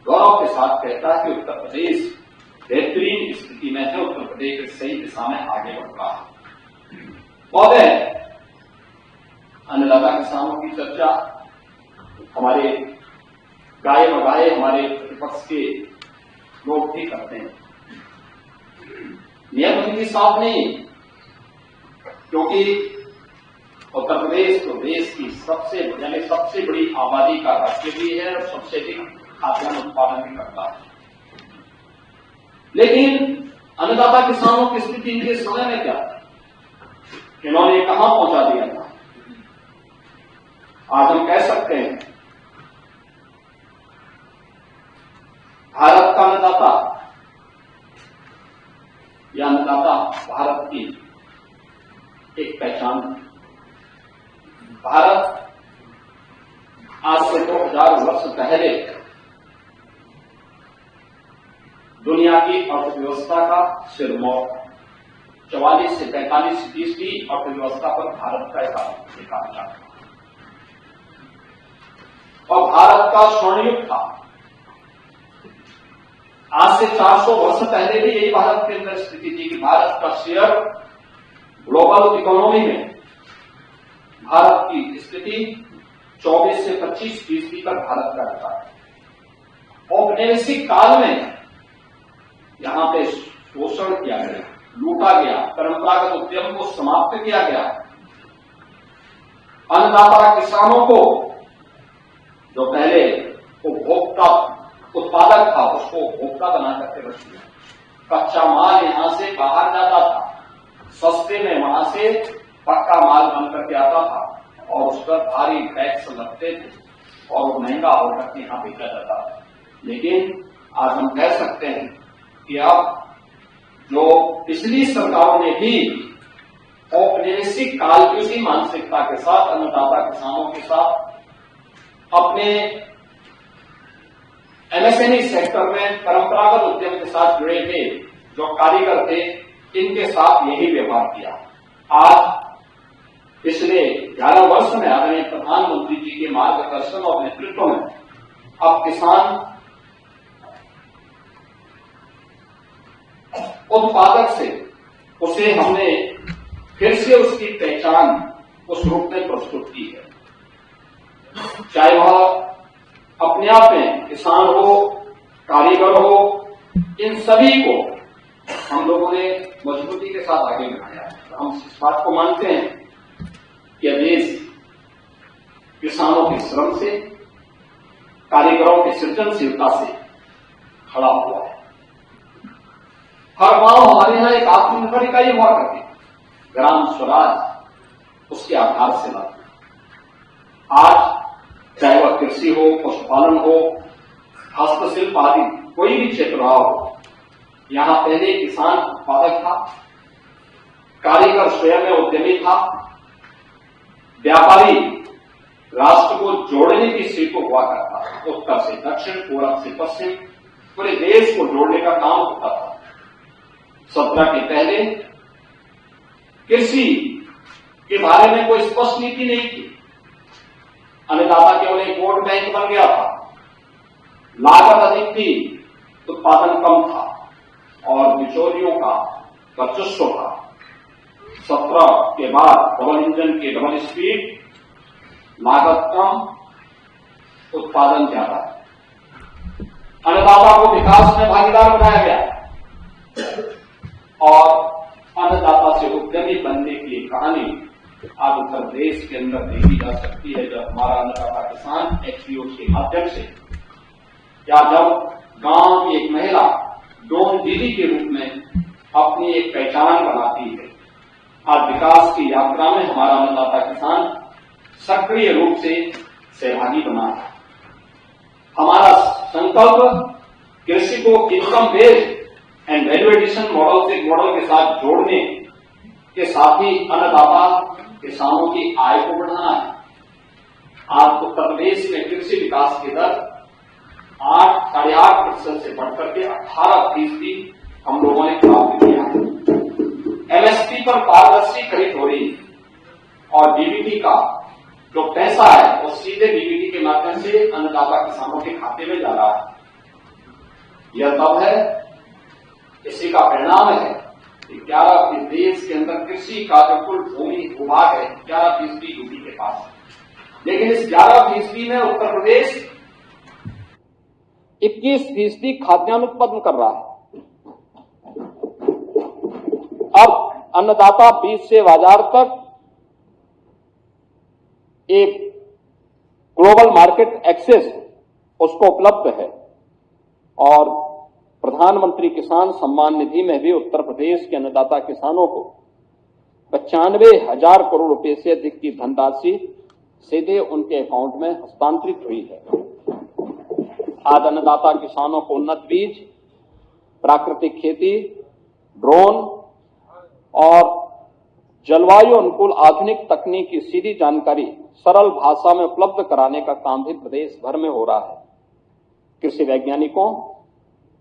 गौरव के साथ कहता है कि उत्तर प्रदेश बेहतरीन स्थिति में है, उत्तर प्रदेश सही दिशा में आगे बढ़ रहा है। महोदय, अन्नदाता किसानों की चर्चा हमारे गाये बगाए हमारे प्रतिपक्ष के लोग भी करते हैं। नियम उनकी साफ नहीं, क्योंकि उत्तर प्रदेश तो देश की सबसे बड़ी आबादी का राज्य भी है और सबसे अधिक खाद्यान्न उत्पादन भी करता है। लेकिन अन्नदाता किसानों की स्थिति इनके समय में क्या, इन्होंने कहां पहुंचा दिया था? आज हम कह सकते हैं भारत का अन्नदाता या अन्नदाता भारत की एक पहचान है। भारत आज से 2000 वर्ष पहले दुनिया की अर्थव्यवस्था का सिरमौर था। 44 से 45% अर्थव्यवस्था पर भारत का अधिकार था और भारत का स्वर्ण युग था। आज से 400 वर्ष पहले भी यही भारत के अंदर स्थिति थी कि भारत का शेयर ग्लोबल इकोनॉमी में भारत की स्थिति 24 से 25% तक भारत का रहता है। औपनिवेशिक काल में यहां पे शोषण किया गया, लूटा गया, परंपरागत उद्यम को समाप्त किया गया। अन्नदाता किसानों को जो पहले उपभोक्ता उत्पादक था उसको उपभोक्ता बना करके रख दिया। कच्चा माल यहां से बाहर जाता था, सस्ते में वहां से पक्का माल बन करके आता था और उस पर भारी टैक्स लगते थे और वो महंगा होकर के यहां बेचा जाता था। लेकिन आज हम कह सकते हैं कि अब जो पिछली सरकारों ने भी औपनिवेशिक काल की उसी मानसिकता के साथ अन्नदाता किसानों के साथ अपने एमएसएमई सेक्टर में परंपरागत उद्यम के साथ जुड़े थे, जो कारीगर थे, इनके साथ यही व्यवहार किया। आज पिछले 11 वर्ष में आदरणीय प्रधानमंत्री जी के मार्गदर्शन और नेतृत्व में अब किसान उत्पादक से उसे हमने फिर से उसकी पहचान उस रूप में प्रस्तुत की है। चाहे वह अपने आप में किसान हो, कारीगर हो, इन सभी को हम लोगों ने मजबूती के साथ आगे बढ़ाया है। हम इस बात को मानते हैं कि देश किसानों के श्रम से, कारीगरों की सृजनशीलता से खड़ा हुआ है। हर गांव हमारे यहां एक आत्मनिर्भर इकाई हुआ करती है, ग्राम स्वराज उसके आधार से लाती है। आज चाहे वह कृषि हो, पशुपालन हो, हस्तशिल्प आदि कोई भी क्षेत्र रहा हो, यहां पहले किसान उत्पादक था, कारीगर स्वयं में उद्यमी था, व्यापारी राष्ट्र को जोड़ने की सेतु हुआ करता था। उत्तर से दक्षिण, पूरब से पश्चिम, पूरे देश को जोड़ने का काम होता था। 17 के पहले कृषि के बारे में कोई स्पष्ट नीति नहीं थी। अन्नदाता केवल एक वोट बैंक बन गया था। लागत अधिक थी, उत्पादन कम था और बिचौलियों का वर्चस्व था। 17 के बाद डबल इंजन के डबल स्पीड, लागत कम, उत्पादन ज्यादा। अन्नदाता को विकास में भागीदार बनाया गया और अन्नदाता से उद्यमी बनने की कहानी आज उत्तर प्रदेश के अंदर देखी जा सकती है। जब हमारा अन्नदाता किसान एचपीओ के माध्यम से, या जब गांव की एक महिला ड्रोन दीदी के रूप में अपनी एक पहचान बनाती है। आज विकास की यात्रा में हमारा अन्नदाता किसान सक्रिय रूप से सहभागी बना है। हमारा संकल्प कृषि को income based and value edition model के साथ जोड़ने के साथ ही अन्नदाता किसानों की आय को बढ़ाना है। आज उत्तर प्रदेश में कृषि विकास की दर 8-8.5% से बढ़कर के 18% हम लोगों ने प्राप्त किया है। एमएसपी पर पारदर्शी खरीद हो रही है और डीबीटी का जो पैसा है वो सीधे डीबीटी के माध्यम से अन्नदाता किसानों के खाते में जा रहा है। यह तब है, इसी का परिणाम है कि 11 देश के अंदर कृषि का जो कुल भूमि भूभाग है 11% यूपी के पास है। लेकिन इस 11% में उत्तर प्रदेश 21% खाद्यान्न उत्पादन कर रहा है। अब अन्नदाता बीज से बाजार तक एक ग्लोबल मार्केट एक्सेस उसको उपलब्ध है और प्रधानमंत्री किसान सम्मान निधि में भी उत्तर प्रदेश के अन्नदाता किसानों को 95,000 करोड़ रुपए से अधिक की धनराशि सीधे उनके अकाउंट में हस्तांतरित हुई है। आज अन्नदाता किसानों को उन्नत बीज, प्राकृतिक खेती, ड्रोन और जलवायु अनुकूल आधुनिक तकनीक की सीधी जानकारी सरल भाषा में उपलब्ध कराने का काम भी प्रदेश भर में हो रहा है। कृषि वैज्ञानिकों,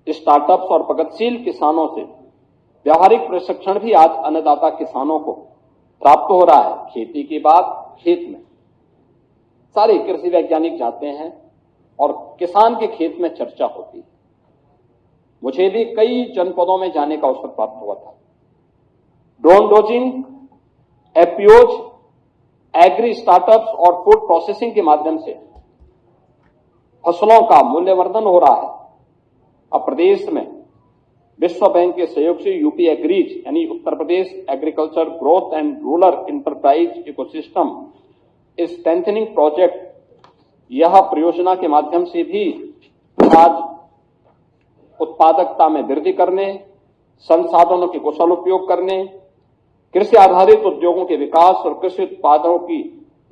स्टार्टअप्स और प्रगतिशील किसानों से व्यावहारिक प्रशिक्षण भी आज अन्नदाता किसानों को प्राप्त हो रहा है। खेती के बाद खेत में सारे कृषि वैज्ञानिक जाते हैं और किसान के खेत में चर्चा होती है। मुझे भी कई जनपदों में जाने का अवसर प्राप्त हुआ था। ड्रोन डोजिंग, एपीओज, एग्री स्टार्टअप्स और फूड प्रोसेसिंग के माध्यम से फसलों का मूल्यवर्धन हो रहा है। अब प्रदेश में विश्व बैंक के सहयोग से यूपी एग्रीज यानी Uttar Pradesh agriculture growth and rural enterprise ecosystem strengthening project, यह परियोजना के माध्यम से भी आज उत्पादकता में वृद्धि करने, संसाधनों के कुशल उपयोग करने, कृषि आधारित उद्योगों के विकास और कृषि उत्पादों की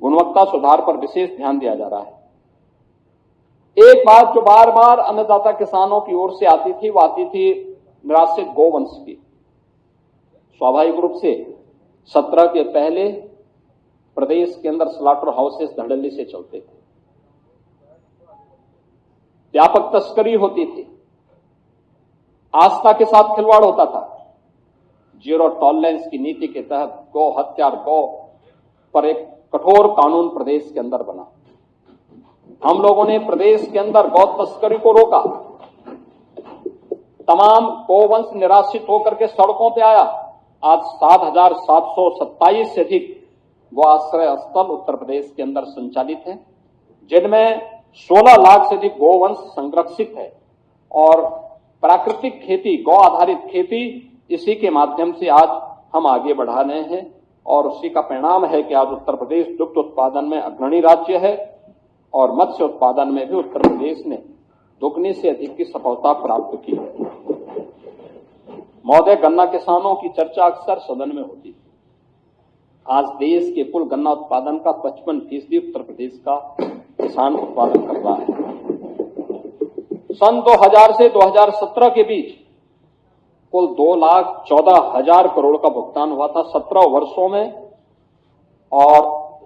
गुणवत्ता सुधार पर विशेष ध्यान दिया जा रहा है। एक बात जो बार बार अन्नदाता किसानों की ओर से आती थी, वो आती थी निराश्रित गौवंश की। स्वाभाविक रूप से 17 के पहले प्रदेश के अंदर स्लॉटर हाउसेस धड़ल्ले से चलते थे, व्यापक तस्करी होती थी, आस्था के साथ खिलवाड़ होता था। जीरो टॉलरेंस की नीति के तहत गौ हत्या और गौ पर एक कठोर कानून प्रदेश के अंदर बना। हम लोगों ने प्रदेश के अंदर गौ तस्करी को रोका। तमाम गौवंश निराश्रित होकर के सड़कों पे आया। आज 7,727 से अधिक गौ आश्रय स्थल उत्तर प्रदेश के अंदर संचालित हैं, जिनमें 16 लाख से अधिक गौवंश संरक्षित है। और प्राकृतिक खेती, गौ आधारित खेती, इसी के माध्यम से आज हम आगे बढ़ा रहे हैं और उसी का परिणाम है कि आज उत्तर प्रदेश दुग्ध उत्पादन में अग्रणी राज्य है और मत्स्य उत्पादन में भी उत्तर प्रदेश ने दुगनी से अधिक की सफलता प्राप्त की है। महोदय, गन्ना किसानों की चर्चा अक्सर सदन में होती है। आज देश के कुल गन्ना उत्पादन का 55% उत्तर प्रदेश का किसान उत्पादन कर रहा है। सन 2000 से 2017 के बीच कुल 2,14,000 करोड़ का भुगतान हुआ था 17 वर्षों में, और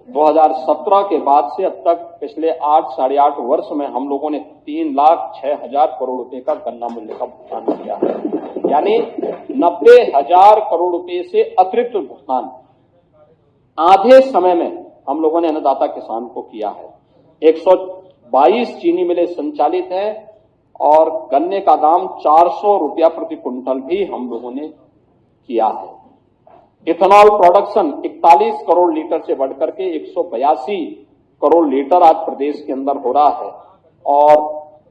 2017 के बाद से अब तक पिछले 8-8.5 वर्ष में हम लोगों ने 3,06,000 करोड़ रुपए का गन्ना मूल्य का भुगतान किया है। यानी 90,000 करोड़ रुपए से अतिरिक्त भुगतान आधे समय में हम लोगों ने अन्नदाता किसान को किया है। 122 चीनी मिलें संचालित हैं और गन्ने का दाम 400 रुपया प्रति क्विंटल भी हम लोगों ने किया है। इथेनॉल प्रोडक्शन 41 करोड़ लीटर से बढ़कर के 182 करोड़ लीटर आज प्रदेश के अंदर हो रहा है। और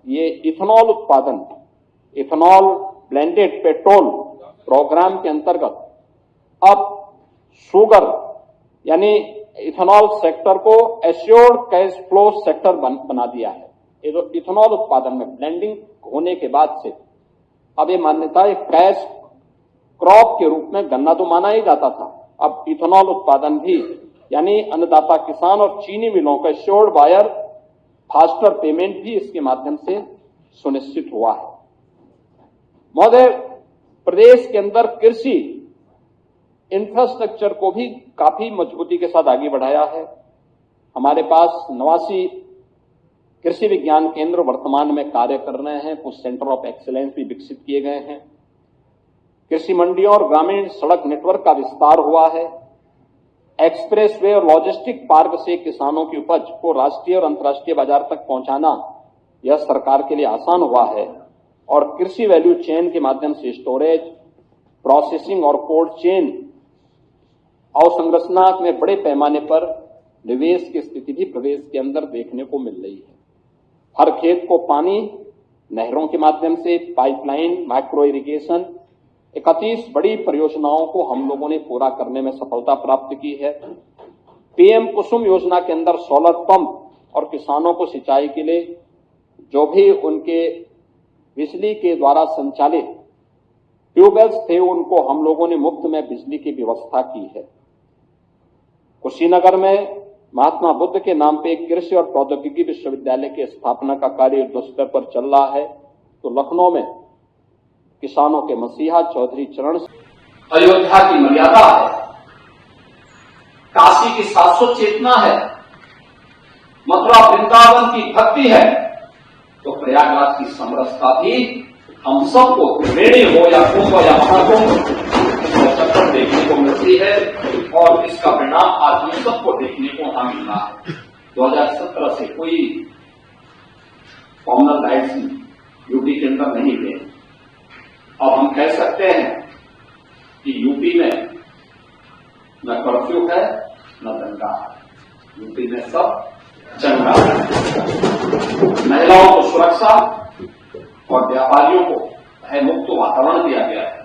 ये इथेनॉल उत्पादन, इथेनॉल ब्लेंडेड पेट्रोल प्रोग्राम के अंतर्गत अब शुगर यानी इथेनॉल सेक्टर को एश्योर्ड कैश फ्लो सेक्टर बना दिया है। ये जो इथेनॉल उत्पादन में ब्लेंडिंग होने के बाद से अब ये मान्यता है कैश क्रॉप के रूप में गन्ना तो माना ही जाता था, अब इथेनॉल उत्पादन भी, यानी अन्नदाता किसान और चीनी मिलों का एश्योर्ड बायर फास्टर पेमेंट भी इसके माध्यम से सुनिश्चित हुआ है। महोदय, प्रदेश के अंदर कृषि इंफ्रास्ट्रक्चर को भी काफी मजबूती के साथ आगे बढ़ाया है। हमारे पास 89 कृषि विज्ञान केंद्र वर्तमान में कार्य कर रहे हैं। कुछ सेंटर ऑफ एक्सीलेंस भी विकसित किए गए हैं। कृषि मंडियों और ग्रामीण सड़क नेटवर्क का विस्तार हुआ है। एक्सप्रेसवे और लॉजिस्टिक पार्क से किसानों की उपज को राष्ट्रीय और अंतर्राष्ट्रीय बाजार तक पहुंचाना यह सरकार के लिए आसान हुआ है। और कृषि वैल्यू चेन के माध्यम से स्टोरेज, प्रोसेसिंग और कोल्ड चेन अवसंरचना में बड़े पैमाने पर निवेश की स्थिति भी प्रदेश के अंदर देखने को मिल रही है। हर खेत को पानी नहरों के माध्यम से, पाइपलाइन, माइक्रो इरिगेशन, 31 बड़ी परियोजनाओं को हम लोगों ने पूरा करने में सफलता प्राप्त की है। पीएम कुसुम योजना के अंदर सोलर पंप और किसानों को सिंचाई के लिए जो भी उनके बिजली के द्वारा संचालित ट्यूबवेल्स थे, उनको हम लोगों ने मुफ्त में बिजली की व्यवस्था की है। कुशीनगर में महात्मा बुद्ध के नाम पे कृषि और प्रौद्योगिकी विश्वविद्यालय की स्थापना का कार्य युद्धस्तर पर चल रहा है। तो लखनऊ में किसानों के मसीहा चौधरी चरण सिंह, अयोध्या की मर्यादा है, काशी की शाश्वत चेतना है, मथुरा वृंदावन की भक्ति है, तो प्रयागराज की समरसता भी हम सबको त्रिवेणी हो या कुंभ या महाकुंभ चक्कर देखने को मिलती है। और इसका परिणाम आज हम सबको देखने को वहां मिल रहा है। 2017 से कोई कॉमनल राइट्स यूपी के अंदर नहीं थे। अब हम कह सकते हैं कि यूपी में न कर्फ्यू है न दंगा है, यूपी में सब चंगा है। महिलाओं को सुरक्षा और व्यापारियों को भय मुक्त वातावरण दिया गया है।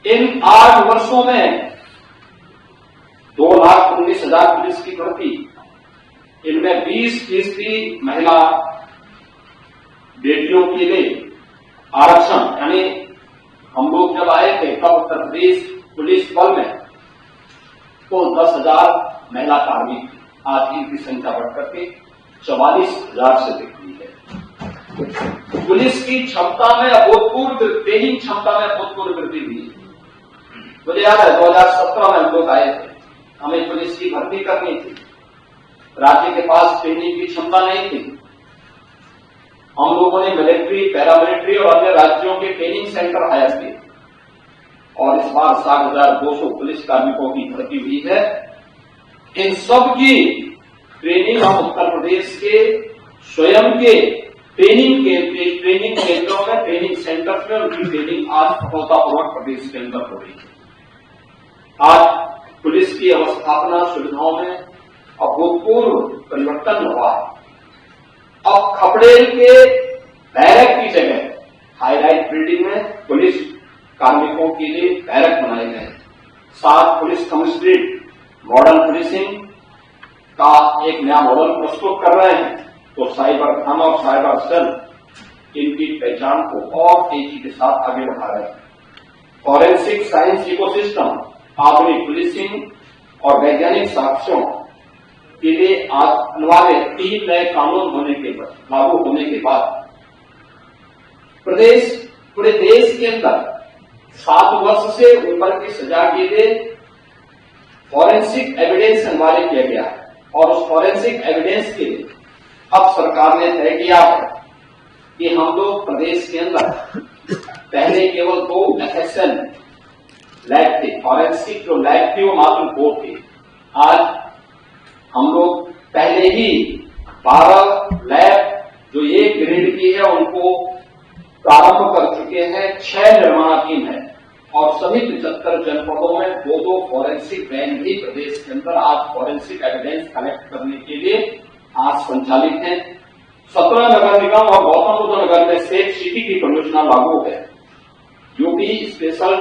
इन 8 वर्षों में 2,19,000 पुलिस की भर्ती, इनमें 20% महिला बेटियों के लिए आरक्षण, यानी हम लोग जब आए थे तब उत्तर प्रदेश पुलिस बल में कुल 10,000 महिला कार्मिक, आज इनकी संख्या बढ़कर के 44,000 से अधिक हुई है। पुलिस की क्षमता में अभूतपूर्व, ट्रेनिंग क्षमता में अभूतपूर्व वृद्धि हुई है। मुझे याद है 2017 में हम लोग आए थे, हमें पुलिस की भर्ती करनी थी, राज्य के पास ट्रेनिंग की क्षमता नहीं थी। हम लोगों ने मिलिट्री, पैरामिलिट्री और अन्य राज्यों के ट्रेनिंग सेंटर हायर किए और इस बार 60,200 पुलिस कार्मिकों की भर्ती हुई है। इन सब की ट्रेनिंग हम उत्तर प्रदेश के स्वयं के ट्रेनिंग केंद्रों में, ट्रेनिंग सेंटर्स में उनकी ट्रेनिंग आज सफलतापूर्वक प्रदेश के अंदर हो रही है। आज पुलिस की अवस्थापना सुविधाओं में अभूतपूर्व परिवर्तन हुआ है। अब खपड़ेल के बैरक की जगह हाईराइट बिल्डिंग में पुलिस कार्मिकों के लिए बैरक बनाए गए। 7 पुलिस कमिश्नरेट मॉडल पुलिसिंग का एक नया मॉडल प्रस्तुत कर रहे हैं। तो साइबर थाना और साइबर सेल इनकी पहचान को और तेजी के साथ आगे बढ़ा रहे हैं। फॉरेंसिक साइंस इकोसिस्टम, आधुनिक पुलिसिंग और वैज्ञानिक साक्ष्यों के लिए आज अनिवार्य 3 नए कानून लागू होने के बाद पूरे देश के अंदर 7 वर्ष से ऊपर की सजा के लिए फॉरेंसिक एविडेंस अनिवार्य किया गया है और उस फॉरेंसिक एविडेंस के लिए अब सरकार ने तय किया है कि हम लोग प्रदेश के अंदर पहले केवल 2 FSL लैब थे, फॉरेंसिक जो लैब थी वो मात्र 2 थे। आज हम लोग पहले ही 12 लैब जो 1 ग्रेड की है उनको प्रारंभ कर चुके हैं, 6 निर्माणाधीन है और सभी 75 जनपदों में 2-2 फॉरेंसिक वैन भी प्रदेश के अंदर आज फॉरेंसिक एविडेंस कलेक्ट करने के लिए आज संचालित हैं। 17 नगर निगम और गौतम बुद्ध नगर में सेफ सिटी की परियोजना लागू है। यूपी स्पेशल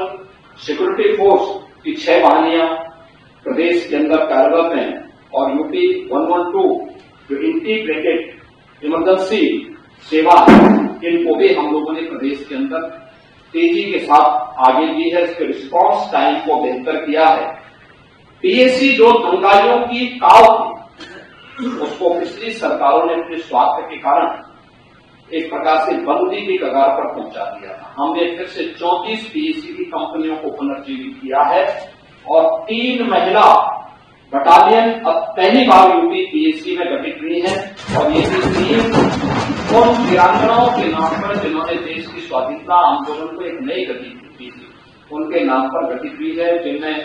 सिक्योरिटी फोर्स की 6 वाहिनियां प्रदेश के अंदर कार्यरत हैं और यूपी 112 जो इंटीग्रेटेड इमरजेंसी सेवा है, इनको भी हम लोगों ने प्रदेश के अंदर तेजी के साथ आगे दी है। इसके रिस्पांस टाइम को बेहतर किया है। पीएसी जो दंगाइयों की काव थी उसको पिछली सरकारों ने अपने स्वार्थ के कारण एक प्रकार से बंदी की कगार पर पहुंचा दिया था। हमने फिर से 34 पीएसी की कंपनियों को पुनर्जीवित किया है और 3 महिला बटालियन अब पहली बार यूपी पीएसी में गठित हुई है और ये भी 3 उन वीरांगनाओं के नाम पर जिन्होंने देश की स्वाधीनता आंदोलन को एक नई गति दी थी, उनके नाम पर गठित हुई है, जिनमें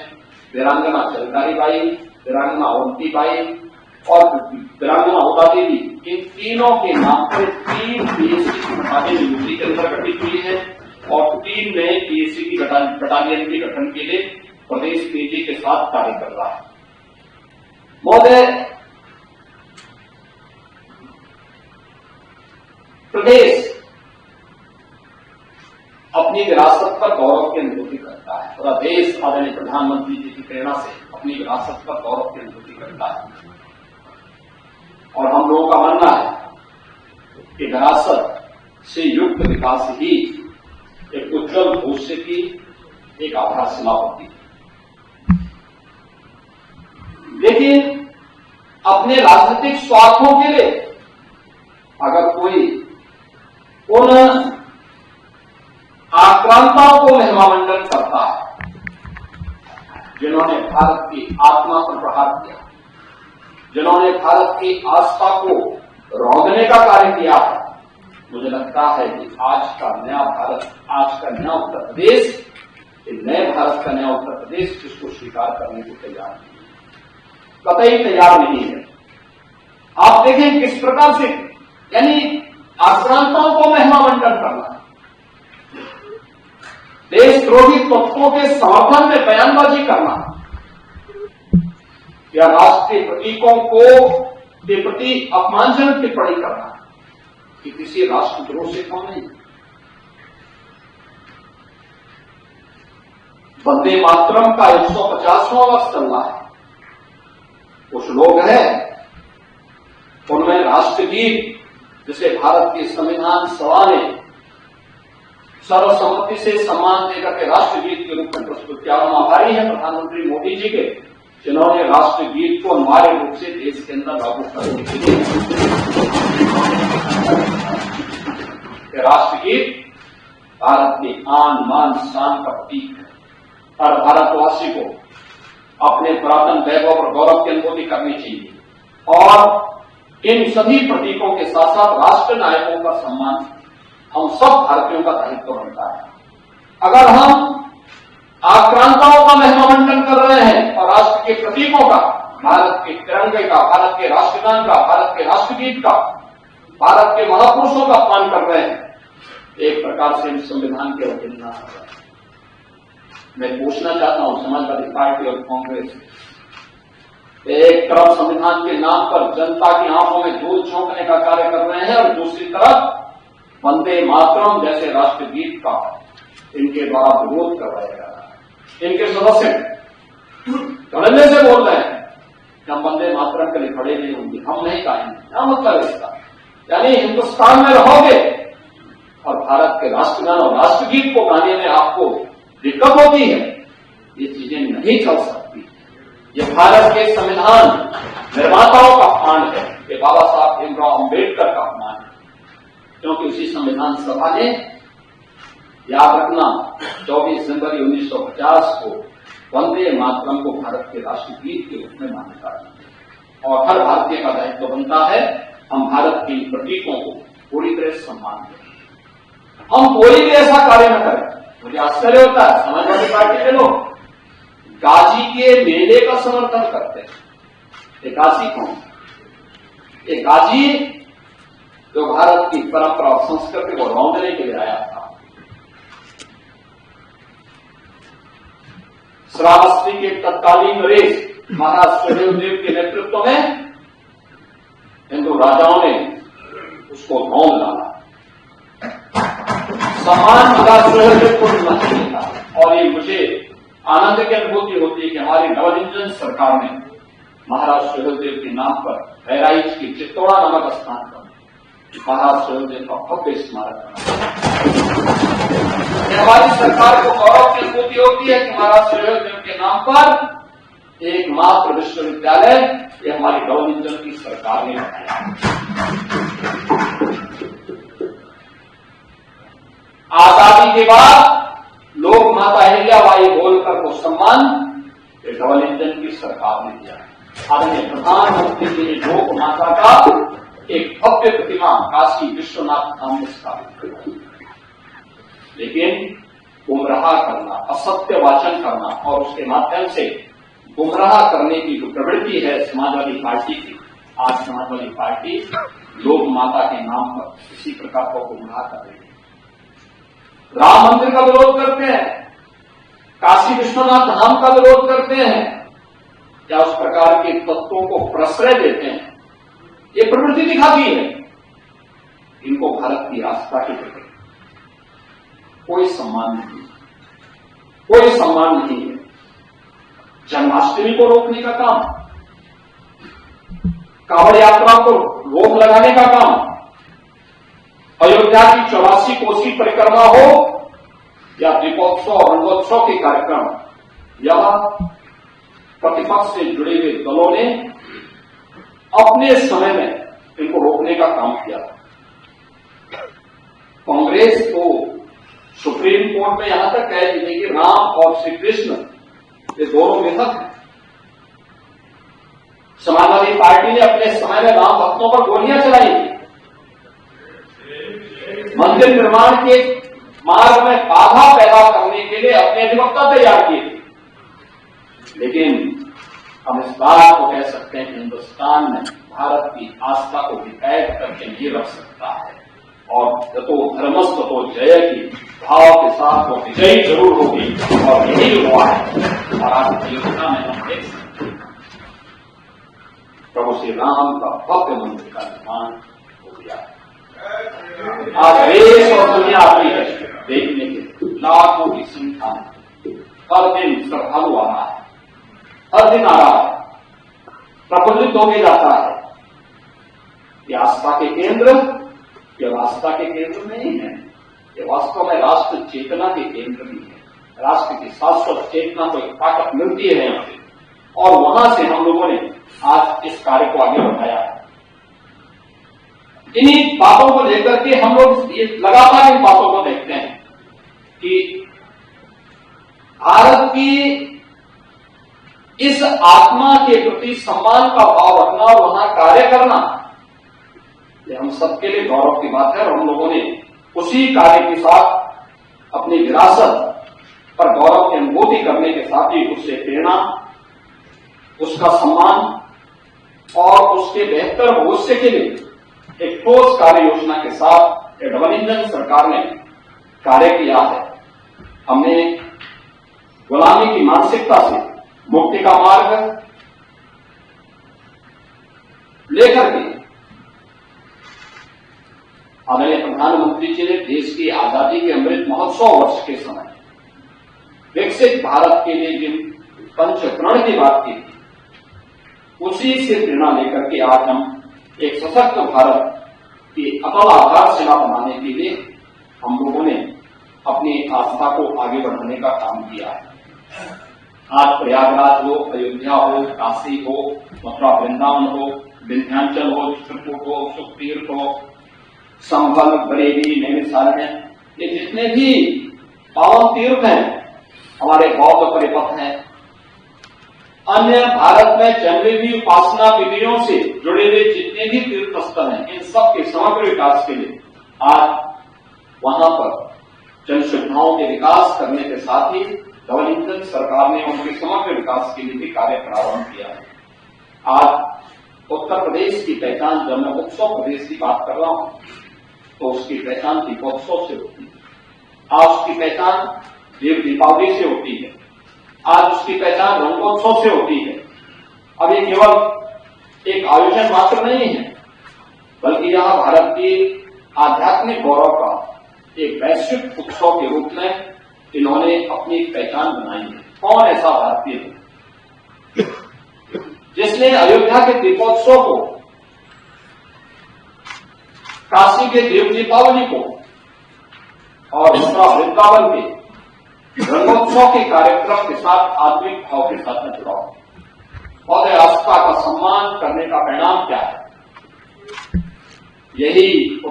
वीरांगना चलकारी बाई, वीरांगना अवंती बाई और वीरांगना होता देवी, इन तीनों के नाम पर 3 पीएसी की बटालियन यूपी के अंदर गठित हुई है और 3 नए पीएसी की बटालियन के गठन के लिए प्रदेश तेजी के साथ कार्य कर रहा है। महोदय, प्रदेश अपनी विरासत पर गौरव की अनुभूति करता है। पूरा देश आदरणीय प्रधानमंत्री जी की प्रेरणा से अपनी विरासत पर गौरव की अनुभूति करता है और हम लोगों का मानना है कि विरासत से युक्त विकास ही एक उज्जवल भविष्य की एक आधारशिला होती है। लेकिन अपने राजनीतिक स्वार्थों के लिए अगर कोई उन आक्रांताओं को महिमामंडन करता है जिन्होंने भारत की आत्मा पर प्रहार किया, जिन्होंने भारत की आस्था को रौंदने का कार्य किया है, मुझे लगता है कि आज का नया भारत, आज का नया उत्तर प्रदेश, नए भारत का नया उत्तर प्रदेश जिसको स्वीकार करने को तैयार नहीं, कतई तैयार नहीं है। आप देखें किस प्रकार से, यानी आक्रांताओं को महिमामंडन करना, देशद्रोही तत्वों के समर्थन में बयानबाजी करना या राष्ट्रीय प्रतीकों को के प्रति अपमानजनक टिप्पणी करना, कि किसी राष्ट्रद्रोह से कम नहीं। वंदे मातरम का 150वां वर्ष चल रहा है। कुछ लोग हैं, उनमें राष्ट्रगीत जिसे भारत की संविधान सभा ने सर्वसम्मति से सम्मान देकर के राष्ट्रगीत के रूप में प्रस्तुत किया। हम आभारी हैं प्रधानमंत्री मोदी जी के, जिन्होंने राष्ट्रगीत को अनिवार्य रूप से देश के अंदर लागू करने के लिए राष्ट्रगीत भारत के आन मान शान का प्रतीक है। हर भारतवासी को अपने पुरातन वैभव और गौरव की अनुभूति करनी चाहिए और इन सभी प्रतीकों के साथ साथ राष्ट्र नायकों का सम्मान हम सब भारतीयों का दायित्व बनता है। अगर हम आक्रांताओं का महिमामंडन कर रहे हैं और राष्ट्र के प्रतीकों का, भारत के तिरंगे का, भारत के राष्ट्रगान का, भारत के राष्ट्रगीत का, भारत के महापुरुषों का अपमान कर रहे हैं, एक प्रकार से हम संविधान के अवहेलना कर रहे हैं। मैं पूछना चाहता हूं समाजवादी पार्टी और कांग्रेस, एक तरफ संविधान के नाम पर जनता की आंखों में धूल झोंकने का कार्य कर रहे हैं और दूसरी तरफ वंदे मातरम जैसे राष्ट्रगीत का इनके द्वारा विरोध करवाया जा रहा है। इनके सदस्य धड़ल्ले से बोल रहे हैं कि हम वंदे मातरम के लिए खड़े नहीं होंगे, हम नहीं गाएंगे। क्या मतलब इसका? यानी हिंदुस्तान में रहोगे और भारत के राष्ट्रगान और राष्ट्रगीत को गाने में आपको दिक्कत होती है, ये चीजें नहीं चल सकती। ये भारत के संविधान निर्माताओं का अपमान है, ये बाबा साहब भीमराव अम्बेडकर का अपमान है, क्योंकि उसी संविधान सभा ने, याद रखना, 24 जनवरी 1950 को वंदे मातरम को भारत के राष्ट्रगीत के रूप में मान्यता दी और हर भारतीय का दायित्व बनता है हम भारत के प्रतीकों को पूरी तरह सम्मान दें। हम कोई भी ऐसा कार्य न करें। मुझे आश्चर्य होता है समाजवादी पार्टी के लोग गाजी के मेले का समर्थन करते हैं। ये गाजी कौन? ये गाजी जो भारत की परंपरा और संस्कृति को रौंदने के लिए आया था। श्रावस्ती के तत्कालीन नरेश महाराज सुहेलदेव के नेतृत्व में हिंदू राजाओं ने उसको रौंद डाला। सम्मान महाराज सुहेलदेव को नहीं था और ये मुझे आनंद की अनुभूति होती है कि हमारी नवनिर्जन सरकार ने महाराज सुहेलदेव के नाम पर बहराइच की चित्तौड़ा नामक स्थान पर महाराज सुहेलदेव का भव्य स्मारक बनाया। हमारी सरकार को गौरव की अनुभूति होती है कि महाराज सुहेलदेव के नाम पर एकमात्र विश्वविद्यालय ये हमारी नवनिर्जन की सरकार ने बनाया। आजादी के बाद लोक माता अहिल्याबाई होलकर को सम्मान डबल इंजन की सरकार ने दिया। आदरणीय प्रधानमंत्री जी ने लोक माता का एक भव्य प्रतिमा काशी विश्वनाथ धाम में स्थापित किया, लेकिन गुमराह करना, असत्य वाचन करना और उसके माध्यम से गुमराह करने की जो प्रवृत्ति है समाजवादी पार्टी की, आज समाजवादी पार्टी लोक माता के नाम पर इसी प्रकार को गुमराह कर रही है। राम मंदिर का विरोध करते हैं, काशी विश्वनाथ धाम का विरोध करते हैं, या उस प्रकार के तत्वों को प्रश्रय देते हैं। ये प्रवृत्ति दिखाती है इनको भारत की आस्था के प्रति कोई सम्मान नहीं, कोई सम्मान नहीं है। जन्माष्टमी को रोकने का काम, कांवड़ यात्रा को रोक लगाने का काम, अयोध्या की 84 कोसी परिक्रमा हो या दीपोत्सव और रंगोत्सव के कार्यक्रम, यह प्रतिपक्ष से जुड़े हुए दलों ने अपने समय में इनको रोकने का काम किया था। कांग्रेस तो सुप्रीम कोर्ट में यहां तक कह दी कि राम और श्री कृष्ण ये दोनों मिथक हैं। समाजवादी पार्टी ने अपने समय में राम भक्तों पर गोलियां चलाई थी, मंदिर निर्माण के मार्ग में बाधा पैदा करने के लिए अपने अधिवक्ता तैयार किए थे। लेकिन हम इस बात को कह सकते हैं कि हिंदुस्तान में भारत की आस्था को विकैद करके नहीं रख सकता है और यतो धर्मस्थ तो जय की भाव के साथ वो विजयी जरूर होगी और यही हुआ है। और आज अयोध्या में हम देख सकते हैं प्रभु श्री राम का भव्य मंदिर का निर्माण हो गया है। आज देश और दुनिया आती है देखने के लाखों की संख्या में, हर दिन श्रद्धालु आ रहा है, हर दिन आ रहा है, प्रफुल्लित होके जाता है। ये आस्था के केंद्र केवल आस्था के केंद्र नहीं है, ये वास्तव में राष्ट्र चेतना के केंद्र भी है। राष्ट्र की शाश्वत चेतना को एक ताकत मिलती है यहाँ से, और वहां से हम लोगों ने आज इस कार्य को आगे बढ़ाया है। इन्हीं बातों को लेकर के हम लोग लगातार इन बातों को देखते हैं कि भारत की इस आत्मा के प्रति सम्मान का भाव रखना और वहां कार्य करना, ये हम सबके लिए गौरव की बात है। और हम लोगों ने उसी कार्य के साथ अपनी विरासत पर गौरव की अनुभूति करने के साथ ही उससे प्रेरणा, उसका सम्मान और उसके बेहतर भविष्य के लिए एक ठोस कार्य योजना के साथ डबल इंजन सरकार ने कार्य किया है। हमने गुलामी की मानसिकता से मुक्ति का मार्ग लेकर के आदरणीय प्रधानमंत्री जी ने देश की आजादी के अमृत महोत्सव वर्ष के समय विकसित भारत के लिए जिन पंचप्रण की बात की थी, उसी से प्रेरणा लेकर के आज हम एक सशक्त भारत की अटल आधारशिला बनाने के लिए हम लोगों ने अपनी आस्था को आगे बढ़ाने का काम किया है। आज प्रयागराज हो, अयोध्या हो, काशी हो, मथुरा वृंदावन हो, विंध्याचल हो, चित्रकूट हो, सुखतीर्थ हो, संभल, बरेली, नैनीताल हैं, ये जितने भी पावन तीर्थ हैं, हमारे बौद्ध परिपथ हैं, अन्य भारत में चल रही उपासना विधियों से जुड़े हुए जितने भी तीर्थ स्थल हैं, इन सब के समग्र विकास के लिए आज वहां पर जन सुविधाओं के विकास करने के साथ ही डबल इंजन सरकार ने उनके समग्र विकास के लिए भी कार्य प्रारंभ किया है। आज उत्तर प्रदेश की पहचान, जब मैं उत्सव प्रदेश की बात कर रहा हूं, तो उसकी पहचान दीपोत्सव से होती है। आज उसकी पहचान देव दीपावली से होती है। आज उसकी पहचान रंगोत्सव से होती है। अब ये केवल एक आयोजन मात्र नहीं है, बल्कि यह भारत की आध्यात्मिक गौरव का एक वैश्विक उत्सव के रूप में इन्होंने अपनी पहचान बनाई है। कौन ऐसा भारतीय है जिसने अयोध्या के दीपोत्सव को, काशी के देव दीपावली को और मथुरा वृंदावन के रंगोत्सव के कार्यक्रम के साथ आत्मिक भाव के साथ में जुड़ा और आस्था का सम्मान करने का परिणाम क्या है? यही